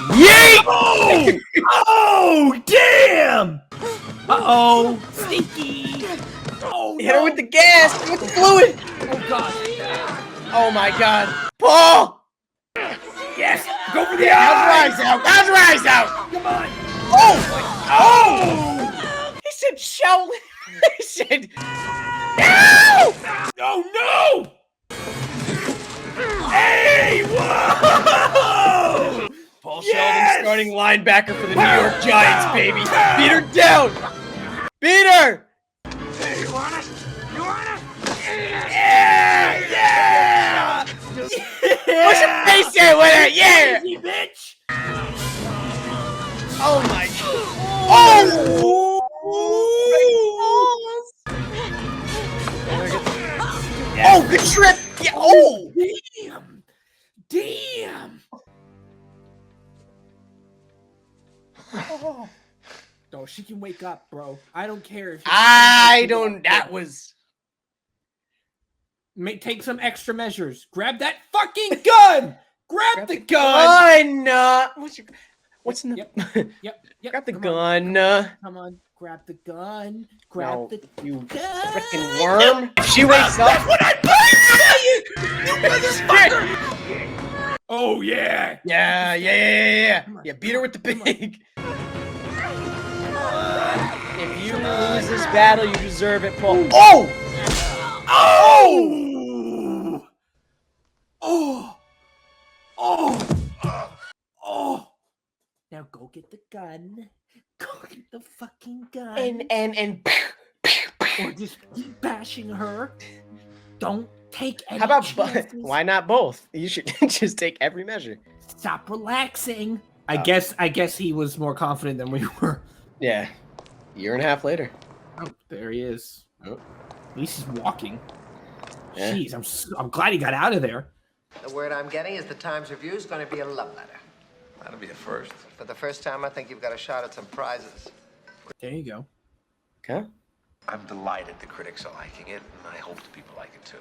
Yeet! Oh! Oh, damn! Uh-oh, stinky! Oh, Hit her with the gas! With the fluid! Oh, God. Oh my god! Paul! Yes! Go for the How's her eyes out? How's her eyes out? Come on! Oh! Oh! He said shout! He said no! Oh, no! Hey! Whoa! Paul Yes! Sheldon starting linebacker for the New York Giants, baby! Beat her down! Beat her! You want it? You want it? Yeah! Yeah! Push your face in with it! Yeah! Easy, bitch! Oh my god! Oh! Oh, good trip! Yeah! Oh! Damn! Damn! No, she can wake up, bro. I don't care. If I don't. That was. Take some extra measures. Grab that fucking gun. Grab the gun. What's in the? Yep. Grab the Come gun. on. Come on. Grab the gun. Grab No, the you gun. freaking worm! If she wakes up. That's what I put. You motherfucker! Oh yeah. Yeah. Come on, Yeah, beat her with the come on. pig. If you lose this battle, you deserve it, Paul. Oh! Oh! Oh! Oh! Oh! Now go get the gun. Go get the fucking gun. And Or just keep bashing her. Don't take any how about chances. why not both? You should just take every measure. Stop relaxing. I guess he was more confident than we were. Yeah. Year and a half later. Oh, there he is. Oh. At least he's walking. Yeah. Jeez, I'm glad he got out of there. The word I'm getting is the Times Review is going to be a love letter. That'll be a first. For the first time, I think you've got a shot at some prizes. There you go. Okay. I'm delighted the critics are liking it, and I hope the people like it too.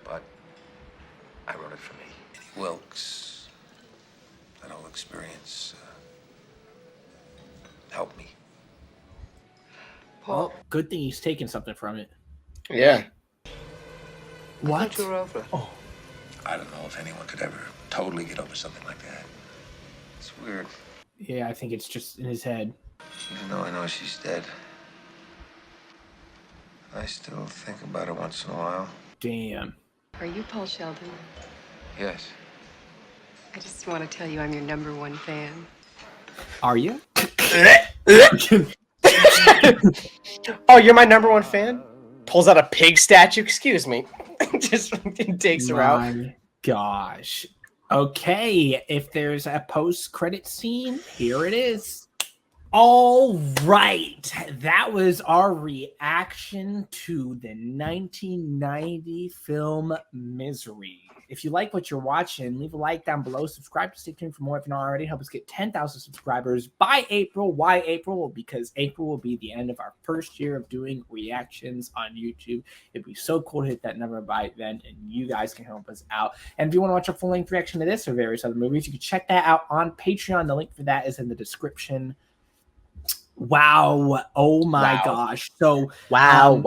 But I wrote it for me. Eddie Wilkes, that whole experience helped me. Paul, Good thing he's taking something from it. Yeah. What? I thought you were over it. Oh. I don't know if anyone could ever totally get over something like that. It's weird. Yeah, I think it's just in his head. Even though I know she's dead, I still think about her once in a while. Damn. Are you Paul Sheldon? Yes. I just want to tell you I'm your #1 fan. Are you? Oh, you're my #1 fan? Pulls out a pig statue. Excuse me. Just takes her out. My gosh. Okay, if there's a post-credit scene, here it is. All right, that was our reaction to the 1990 film Misery. If you like what you're watching, leave a like down below. Subscribe to stay tuned for more if you're not already. Help us get 10,000 subscribers by April. Why April? Because April will be the end of our first year of doing reactions on YouTube. It'd be so cool to hit that number by then, and you guys can help us out. And if you want to watch a full-length reaction to this or various other movies, you can check that out on Patreon. The link for that is in the description. Wow. Oh my gosh. So you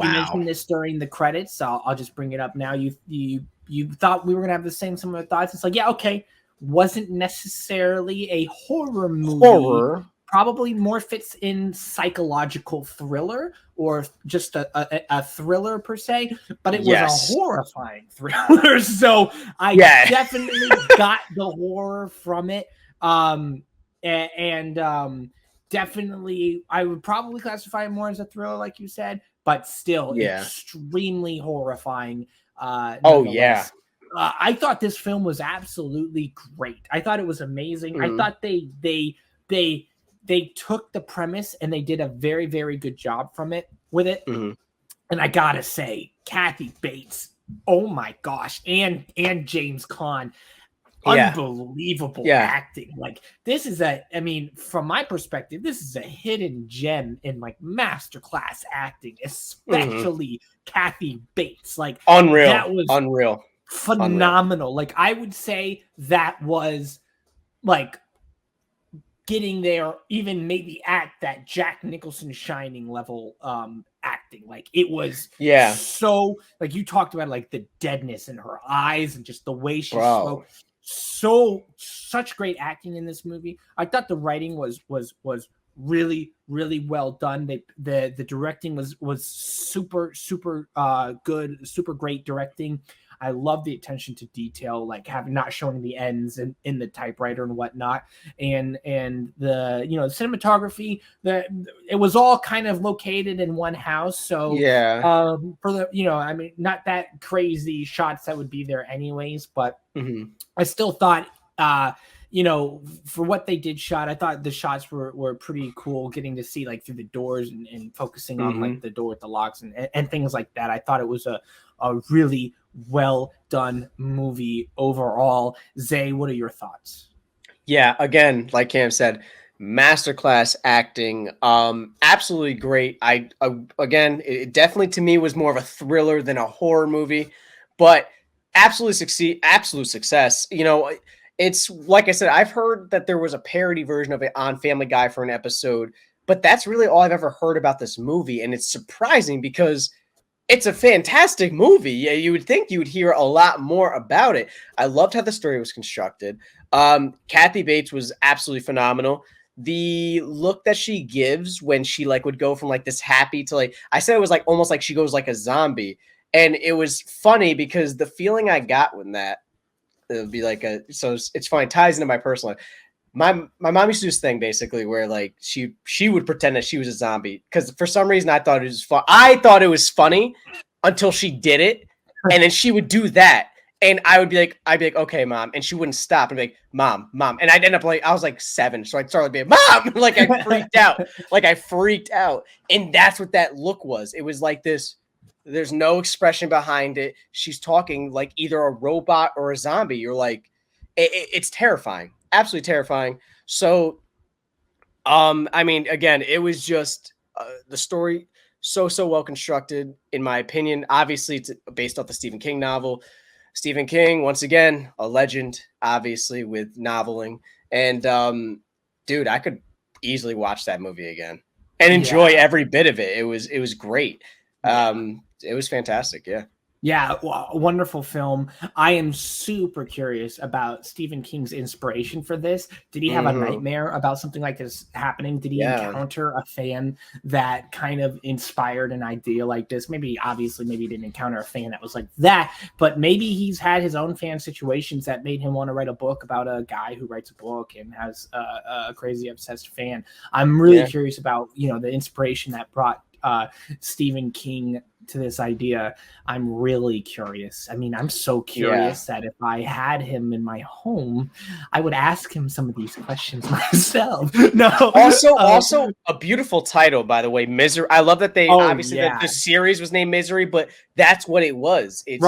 mentioned this during the credits, so I'll just bring it up now. You thought we were gonna have the same similar thoughts. It's like, yeah, okay. Wasn't necessarily a horror movie. Probably more fits in psychological thriller or just a thriller per se, but it was a horrifying thriller. So I definitely got the horror from it. Definitely, I would probably classify it more as a thriller, like you said, but still extremely horrifying. I thought this film was absolutely great. I thought it was amazing. I thought they took the premise and they did a very, very good job with it. And I gotta say, Kathy Bates, oh my gosh, and James Caan. Unbelievable acting. Like, this is from my perspective, this is a hidden gem in like masterclass acting, especially Kathy Bates. Like, unreal. That was unreal, phenomenal. Like, I would say that was like getting there, even maybe at that Jack Nicholson Shining level acting. Like, it was so, like, you talked about like the deadness in her eyes and just the way she spoke. Such great acting in this movie. I thought the writing was really, really well done. The directing was super good, super great directing. I love the attention to detail, like not showing the ends in the typewriter and whatnot, and the cinematography. It was all kind of located in one house, so for the not that crazy shots that would be there anyways, but I still thought for what they did shot, I thought the shots were pretty cool, getting to see like through the doors and focusing on like the door with the locks and things like that. I thought it was a really well done movie overall. Zay, what are your thoughts? Yeah, again, like Cam said, masterclass acting, absolutely great. Again, it definitely to me was more of a thriller than a horror movie, but absolute success. It's like I said, I've heard that there was a parody version of it on Family Guy for an episode, but that's really all I've ever heard about this movie, and it's surprising because it's a fantastic movie. Yeah, you would think you would hear a lot more about it. I loved how the story was constructed. Kathy Bates was absolutely phenomenal. The look that she gives when she like would go from like this happy to like, I said it was like almost like she goes like a zombie. And it was funny because the feeling I got when that, it would be like it's funny, it ties into my personal life. My mom used to do this thing basically where like she would pretend that she was a zombie because for some reason I thought it was fun. I thought it was funny until she did it, and then she would do that, And I'd be like, okay, mom. And she wouldn't stop. And be like, mom. And I'd end up like, I was like 7. So I'd start being, mom. Like I freaked out. And that's what that look was. It was like this. There's no expression behind it. She's talking like either a robot or a zombie. You're like, it's terrifying. Absolutely terrifying. So, I mean, again, it was just the story so well constructed, in my opinion. Obviously, it's based off the Stephen King novel. Stephen King, once again, a legend, obviously, with noveling. And dude, I could easily watch that movie again and enjoy every bit of it. It was great. It was fantastic. Yeah. Yeah, wonderful film. I am super curious about Stephen King's inspiration for this. Did he have a nightmare about something like this happening? Did he encounter a fan that kind of inspired an idea like this? Obviously, maybe he didn't encounter a fan that was like that, but maybe he's had his own fan situations that made him want to write a book about a guy who writes a book and has a crazy obsessed fan. I'm really curious about, the inspiration that brought Stephen King to this idea. I'm really curious. I mean, I'm so curious that if I had him in my home, I would ask him some of these questions myself. No. Also a beautiful title, by the way, Misery. I love that they obviously the series was named Misery, but that's what it was. It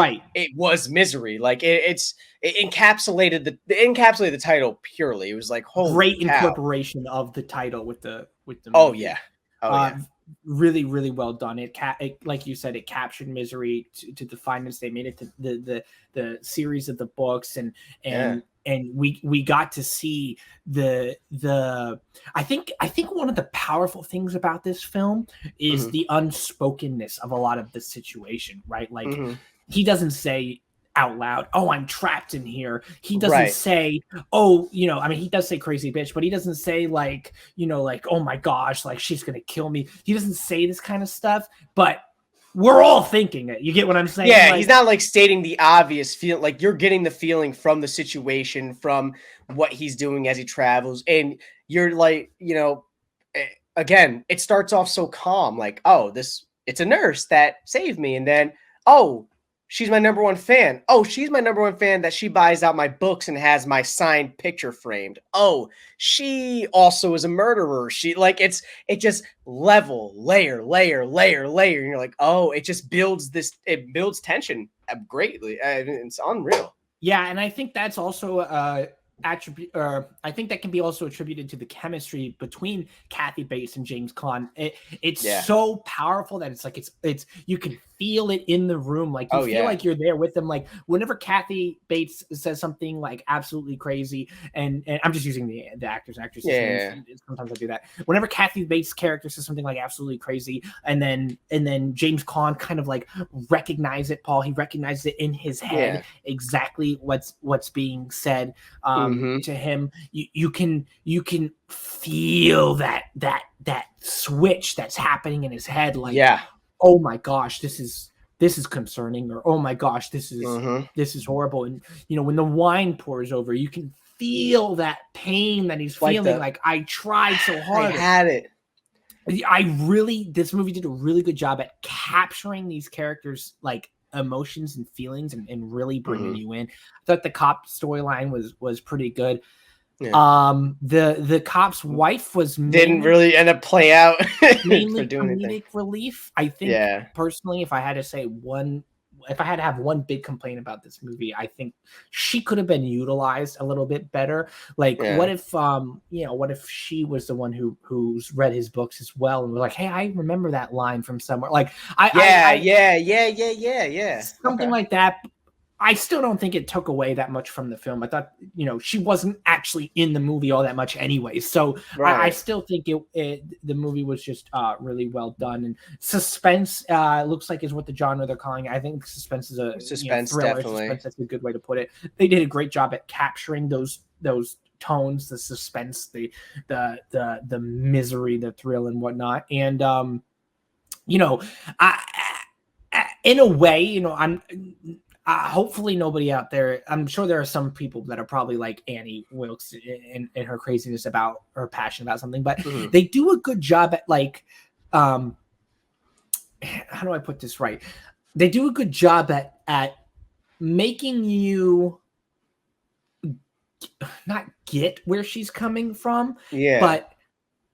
was Misery. Like it encapsulated the title purely. It was like great incorporation of the title with the movie. Really, really well done. It like you said, it captured misery to define this. They made it to the series of the books, and we got to see the I think one of the powerful things about this film is the unspokenness of a lot of the situation, right? Like he doesn't say out loud, oh, I'm trapped in here. He doesn't say, oh, I mean, he does say crazy bitch, but he doesn't say like, like, oh my gosh, like she's gonna kill me. He doesn't say this kind of stuff, but we're all thinking it. You get what I'm saying? Yeah, he's not like stating the obvious feel. Like you're getting the feeling from the situation, from what he's doing as he travels, and you're like, again, it starts off so calm, like, oh, it's a nurse that saved me, and then, oh, she's my number one fan. Oh, she's my number one fan that she buys out my books and has my signed picture framed. Oh, she also is a murderer. She it just layer. And you're like, oh, it just builds tension greatly. It's unreal. Yeah. And I think that's also attribute, I think that can be also attributed to the chemistry between Kathy Bates and James Caan. It's so powerful that it's you can feel it in the room. Like you feel like you're there with them. Like whenever Kathy Bates says something like absolutely crazy, and I'm just using the actors and actresses names. Sometimes I do that. Whenever Kathy Bates' character says something like absolutely crazy, and then James Caan kind of like recognizes it. Paul, he recognizes it in his head exactly what's being said to him. You can feel that switch that's happening in his head. Like, oh my gosh, this is concerning, or oh my gosh, this is horrible. And when the wine pours over, you can feel that pain that he's feeling. Like I tried so hard. I had it. This movie did a really good job at capturing these characters' like emotions and feelings and really bringing you in. I thought the cop storyline was pretty good. The cop's wife didn't really end up play out mainly comedic relief. I think personally, if I had to have one big complaint about this movie, I think she could have been utilized a little bit better. Like what if she was the one who's read his books as well and was like, hey, I remember that line from somewhere. Like something like that. I still don't think it took away that much from the film. I thought, she wasn't actually in the movie all that much anyway. So I still think the movie was just really well done. And suspense looks like is what the genre they're calling it. I think suspense is a thriller. Definitely. Suspense, that's a good way to put it. They did a great job at capturing those tones, the suspense, the misery, the thrill, and whatnot. And in a way, I'm. Hopefully nobody out there, I'm sure there are some people that are probably like Annie Wilkes in her craziness about her passion about something, but they do a good job at like, how do I put this right? They do a good job at making you not get where she's coming from, but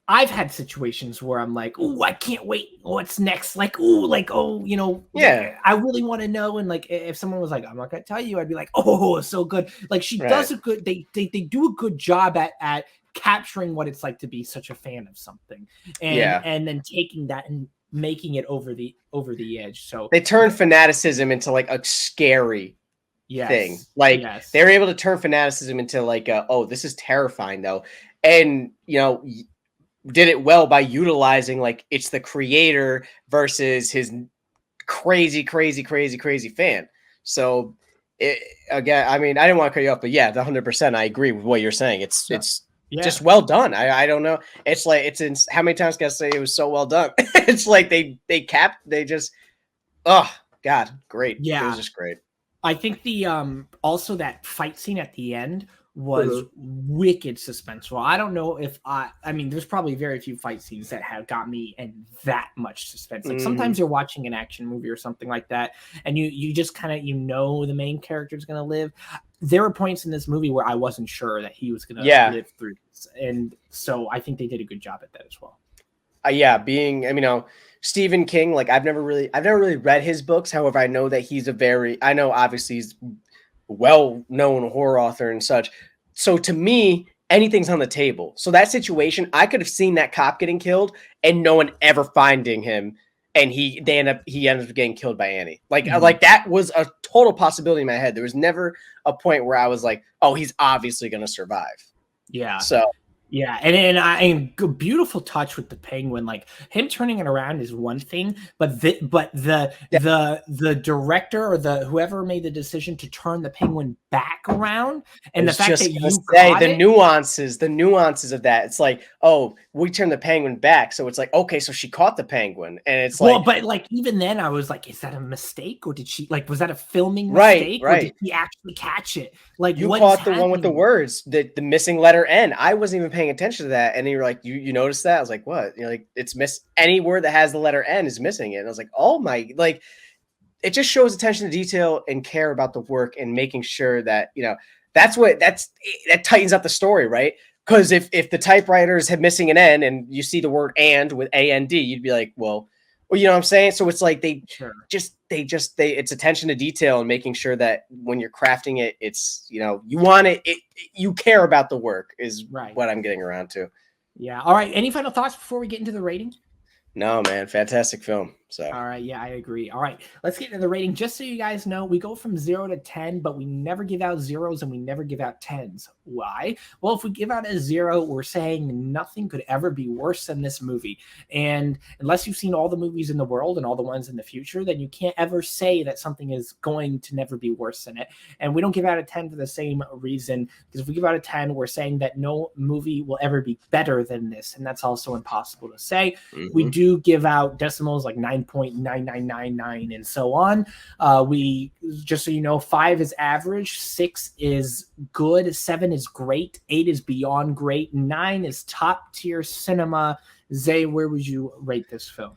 I've had situations where I'm like, oh, I can't wait. What's next? Like, oh, you know, I really want to know. And like, if someone was like, I'm not going to tell you, I'd be like, oh, it's so good. Like she does a good, they do a good job at capturing what it's like to be such a fan of something. And then taking that and making it over the edge. So they turn fanaticism into like a scary thing. Like they're able to turn fanaticism into like, oh, this is terrifying though. And, you know, did it well by utilizing like it's the creator versus his crazy fan. So again, I mean, I didn't want to cut you off, but yeah, the 100%, I agree with what you're saying. It's just well done. I don't know. It's like, it's in how many times can I say it was so well done? It's like they just, oh God, great. Yeah. It was just great. I think the also that fight scene at the end was wicked suspenseful. I don't know if I mean, there's probably very few fight scenes that have got me in that much suspense. Like sometimes you're watching an action movie or something like that, and you just kind of, you know, the main character is going to live. There were points in this movie where I wasn't sure that he was going to live through this. And so I think they did a good job at that as well. Being, I mean, you know, Stephen King, like I've never really read his books. However, I know that he's I know obviously he's well-known horror author and such. So to me, anything's on the table. So that situation, I could have seen that cop getting killed and no one ever finding him, and he ended up getting killed by Annie. Like like that was a total possibility in my head. There was never a point where I was like, oh, he's obviously going to survive. Yeah. So yeah, and beautiful touch with the penguin. Like him turning it around is one thing, but the director or whoever made the decision to turn the penguin back around, and the fact that you caught the nuances of that. It's like, oh, we turned the penguin back, so it's like, okay, so she caught the penguin, and it's like, well, but like even then, I was like, is that a mistake, or did she was that a filming mistake, or did she actually catch it? Like you caught the one with the words, the missing letter N. I wasn't even paying attention to that, and you're like, you noticed that? I was like, what? You're like, it's any word that has the letter N is missing it. And I was like, oh my, like it just shows attention to detail and care about the work and making sure that, you know, that tightens up the story, right? Because if the typewriters have missing an N and you see the word and with A-N-D, you'd be like, well, you know what I'm saying? So it's like it's attention to detail and making sure that when you're crafting it, it's, you know, you want you care about the work is what I'm getting around to. Yeah. All right. Any final thoughts before we get into the rating? No, man. Fantastic film. So, all right. Yeah, I agree. All right. Let's get into the rating. Just so you guys know, we go from 0 to 10, but we never give out zeros and we never give out 10s. Why? Well, if we give out a 0, we're saying nothing could ever be worse than this movie. And unless you've seen all the movies in the world and all the ones in the future, then you can't ever say that something is going to never be worse than it. And we don't give out a 10 for the same reason, because if we give out a 10, we're saying that no movie will ever be better than this. And that's also impossible to say. We do give out decimals like 9.9999 and so on. We, just so you know, 5 is average, 6 is good, 7 is great, 8 is beyond great, 9 is top tier cinema. Zay, where would you rate this film?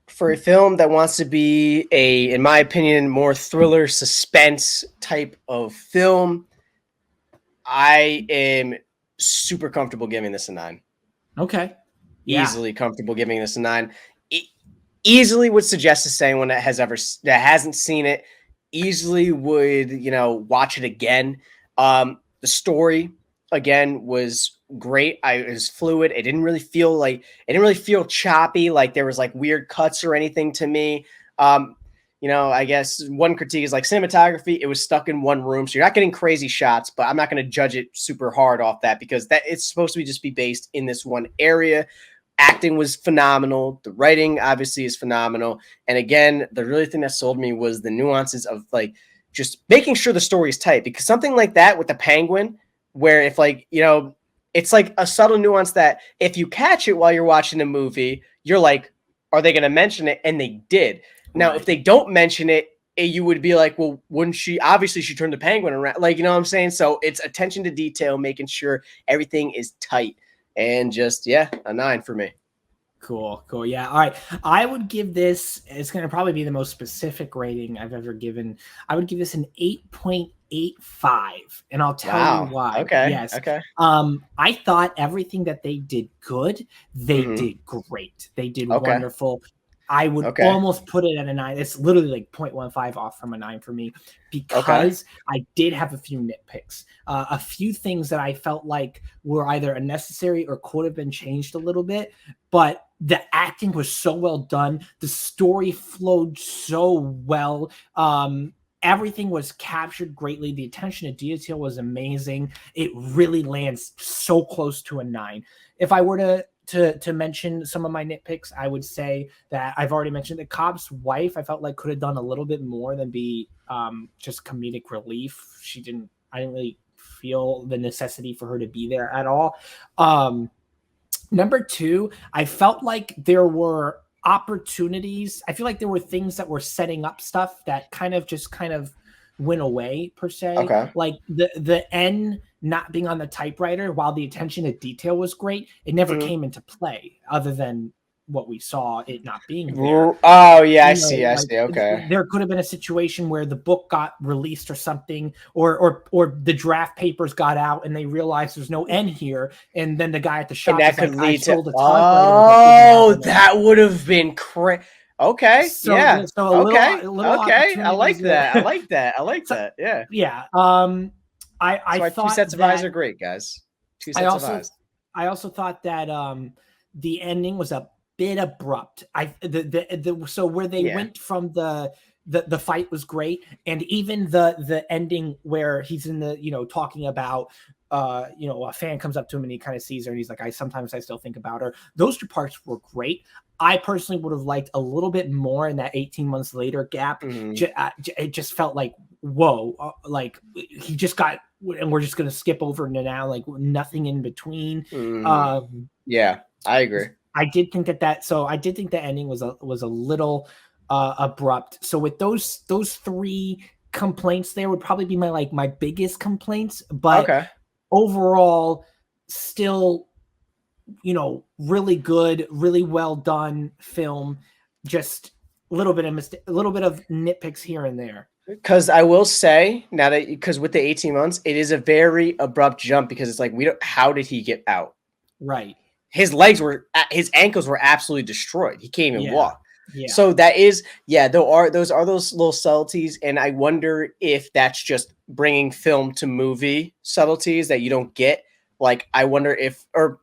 For a film that wants to be in my opinion, more thriller suspense type of film, I am super comfortable giving this a 9. Okay. Easily comfortable giving this a 9. Easily would suggest to anyone that hasn't seen it, easily would, you know, watch it again. The story again was great. It was fluid. It didn't really feel choppy, like there was like weird cuts or anything to me. You know, I guess one critique is like cinematography. It was stuck in one room, so you're not getting crazy shots, but I'm not going to judge it super hard off that, because that it's supposed to just be based in this one area. Acting was phenomenal. The writing obviously is phenomenal. And again, the really thing that sold me was the nuances of like just making sure the story is tight, because something like that with the penguin, where if like, you know, it's like a subtle nuance that if you catch it while you're watching the movie, you're like, are they going to mention it? And they did. Now, if they don't mention it, you would be like, well, wouldn't she? Obviously, she turned the penguin around. Like, you know what I'm saying? So it's attention to detail, making sure everything is tight. And just, yeah, a 9 for me. Cool. Yeah. All right. I would give this, it's going to probably be the most specific rating I've ever given. I would give this an 8.85. And I'll tell you Wow. why. Okay. Yes. Okay. I thought everything that they did good, they did great. They did Okay. wonderful. I would almost put it at a 9. It's literally like 0.15 off from a 9 for me, because I did have a few nitpicks, a few things that I felt like were either unnecessary or could have been changed a little bit. But the acting was so well done. The story flowed so well. Everything was captured greatly. The attention to detail was amazing. It really lands so close to a 9. If I were to mention some of my nitpicks, I would say that I've already mentioned the cop's wife. I felt like could have done a little bit more than be just comedic relief. I didn't really feel the necessity for her to be there at all. Number 2, I felt like there were opportunities. I feel like there were things that were setting up stuff that kind of went away per se. Like the N not being on the typewriter, while the attention to detail was great, it never came into play other than what we saw it not being there. Oh yeah, I see. Okay. There could have been a situation where the book got released or something, or the draft papers got out and they realized there's no N here, and then the guy at the shop and that could like, lead to that would have been crazy. Okay. So, yeah. So a okay. little okay. I like that. I like that. Yeah. Yeah. I thought 2 sets of eyes are great, guys. 2 sets of eyes. I also thought that the ending was a bit abrupt. So where they went from the fight was great, and even the ending where he's in the talking about a fan comes up to him and he kind of sees her and he's like, I still think about her. Those 2 parts were great. I personally would have liked a little bit more in that 18 months later gap. It just felt like, whoa, like he just got, and we're just going to skip over to now, like nothing in between. Yeah, I agree. I did think the ending was a little abrupt. So with those 3 complaints, there would probably be my biggest complaints, but overall still, really good, really well done film. Just a little bit of nitpicks here and there. Because I will say now because with the 18 months, it is a very abrupt jump, because it's like, how did he get out? Right. His ankles were absolutely destroyed. He can't even walk. Yeah. So that is, those little subtleties. And I wonder if that's just bringing film to movie subtleties that you don't get. Like, I wonder if, book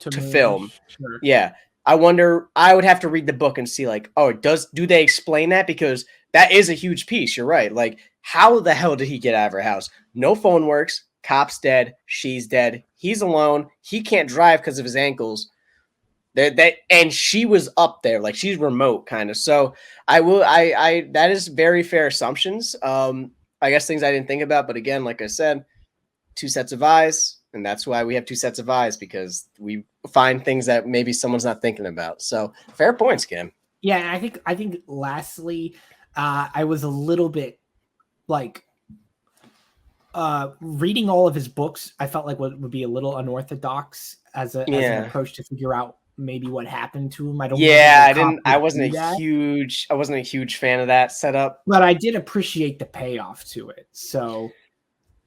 to film. Sure. Yeah. I wonder, I would have to read the book and see like, do they explain that? Because that is a huge piece. You're right. Like, how the hell did he get out of her house? No phone works. Cop's dead. She's dead. He's alone. He can't drive because of his ankles. And she was up there, like she's remote kind of. So that is very fair assumptions. I guess things I didn't think about, but again, like I said, 2 sets of eyes, and that's why we have 2 sets of eyes, because we find things that maybe someone's not thinking about. So fair points, Cam. Yeah, and I think lastly, I was a little bit like reading all of his books. I felt like would be a little unorthodox as an approach to figure out maybe what happened to him. I wasn't a huge fan of that setup, but I did appreciate the payoff to it. So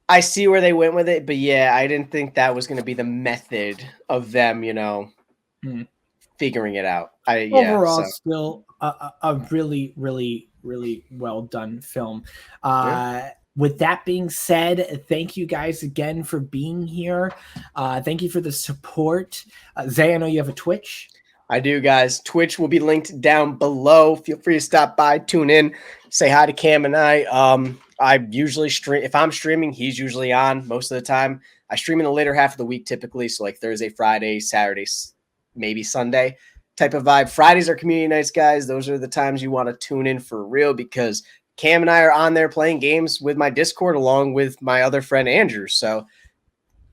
I see where they went with it, but yeah, I didn't think that was going to be the method of them, figuring it out. Overall, still a really, really, really well done film. With that being said, thank you guys again for being here. Thank you for the support. Zay, I know you have a Twitch. I do, guys. Twitch will be linked down below. Feel free to stop by, tune in, say hi to Cam and I. I usually stream. If I'm streaming, he's usually on most of the time. I stream in the later half of the week typically, so like Thursday, Friday, Saturday, maybe Sunday type of vibe. Fridays are community nights, guys. Those are the times you want to tune in for real, because Cam and I are on there playing games with my Discord along with my other friend Andrew. So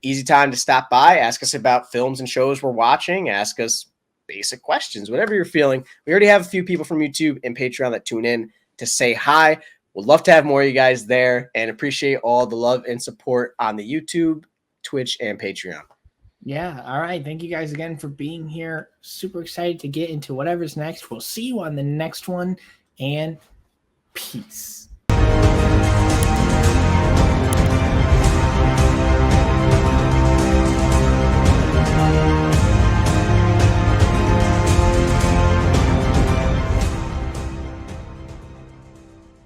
easy time to stop by, ask us about films and shows we're watching, ask us basic questions, whatever you're feeling. We already have a few people from YouTube and Patreon that tune in to say hi. We'd love to have more of you guys there, and appreciate all the love and support on the YouTube, Twitch, and Patreon. Yeah. All right. Thank you guys again for being here. Super excited to get into whatever's next. We'll see you on the next one, and peace.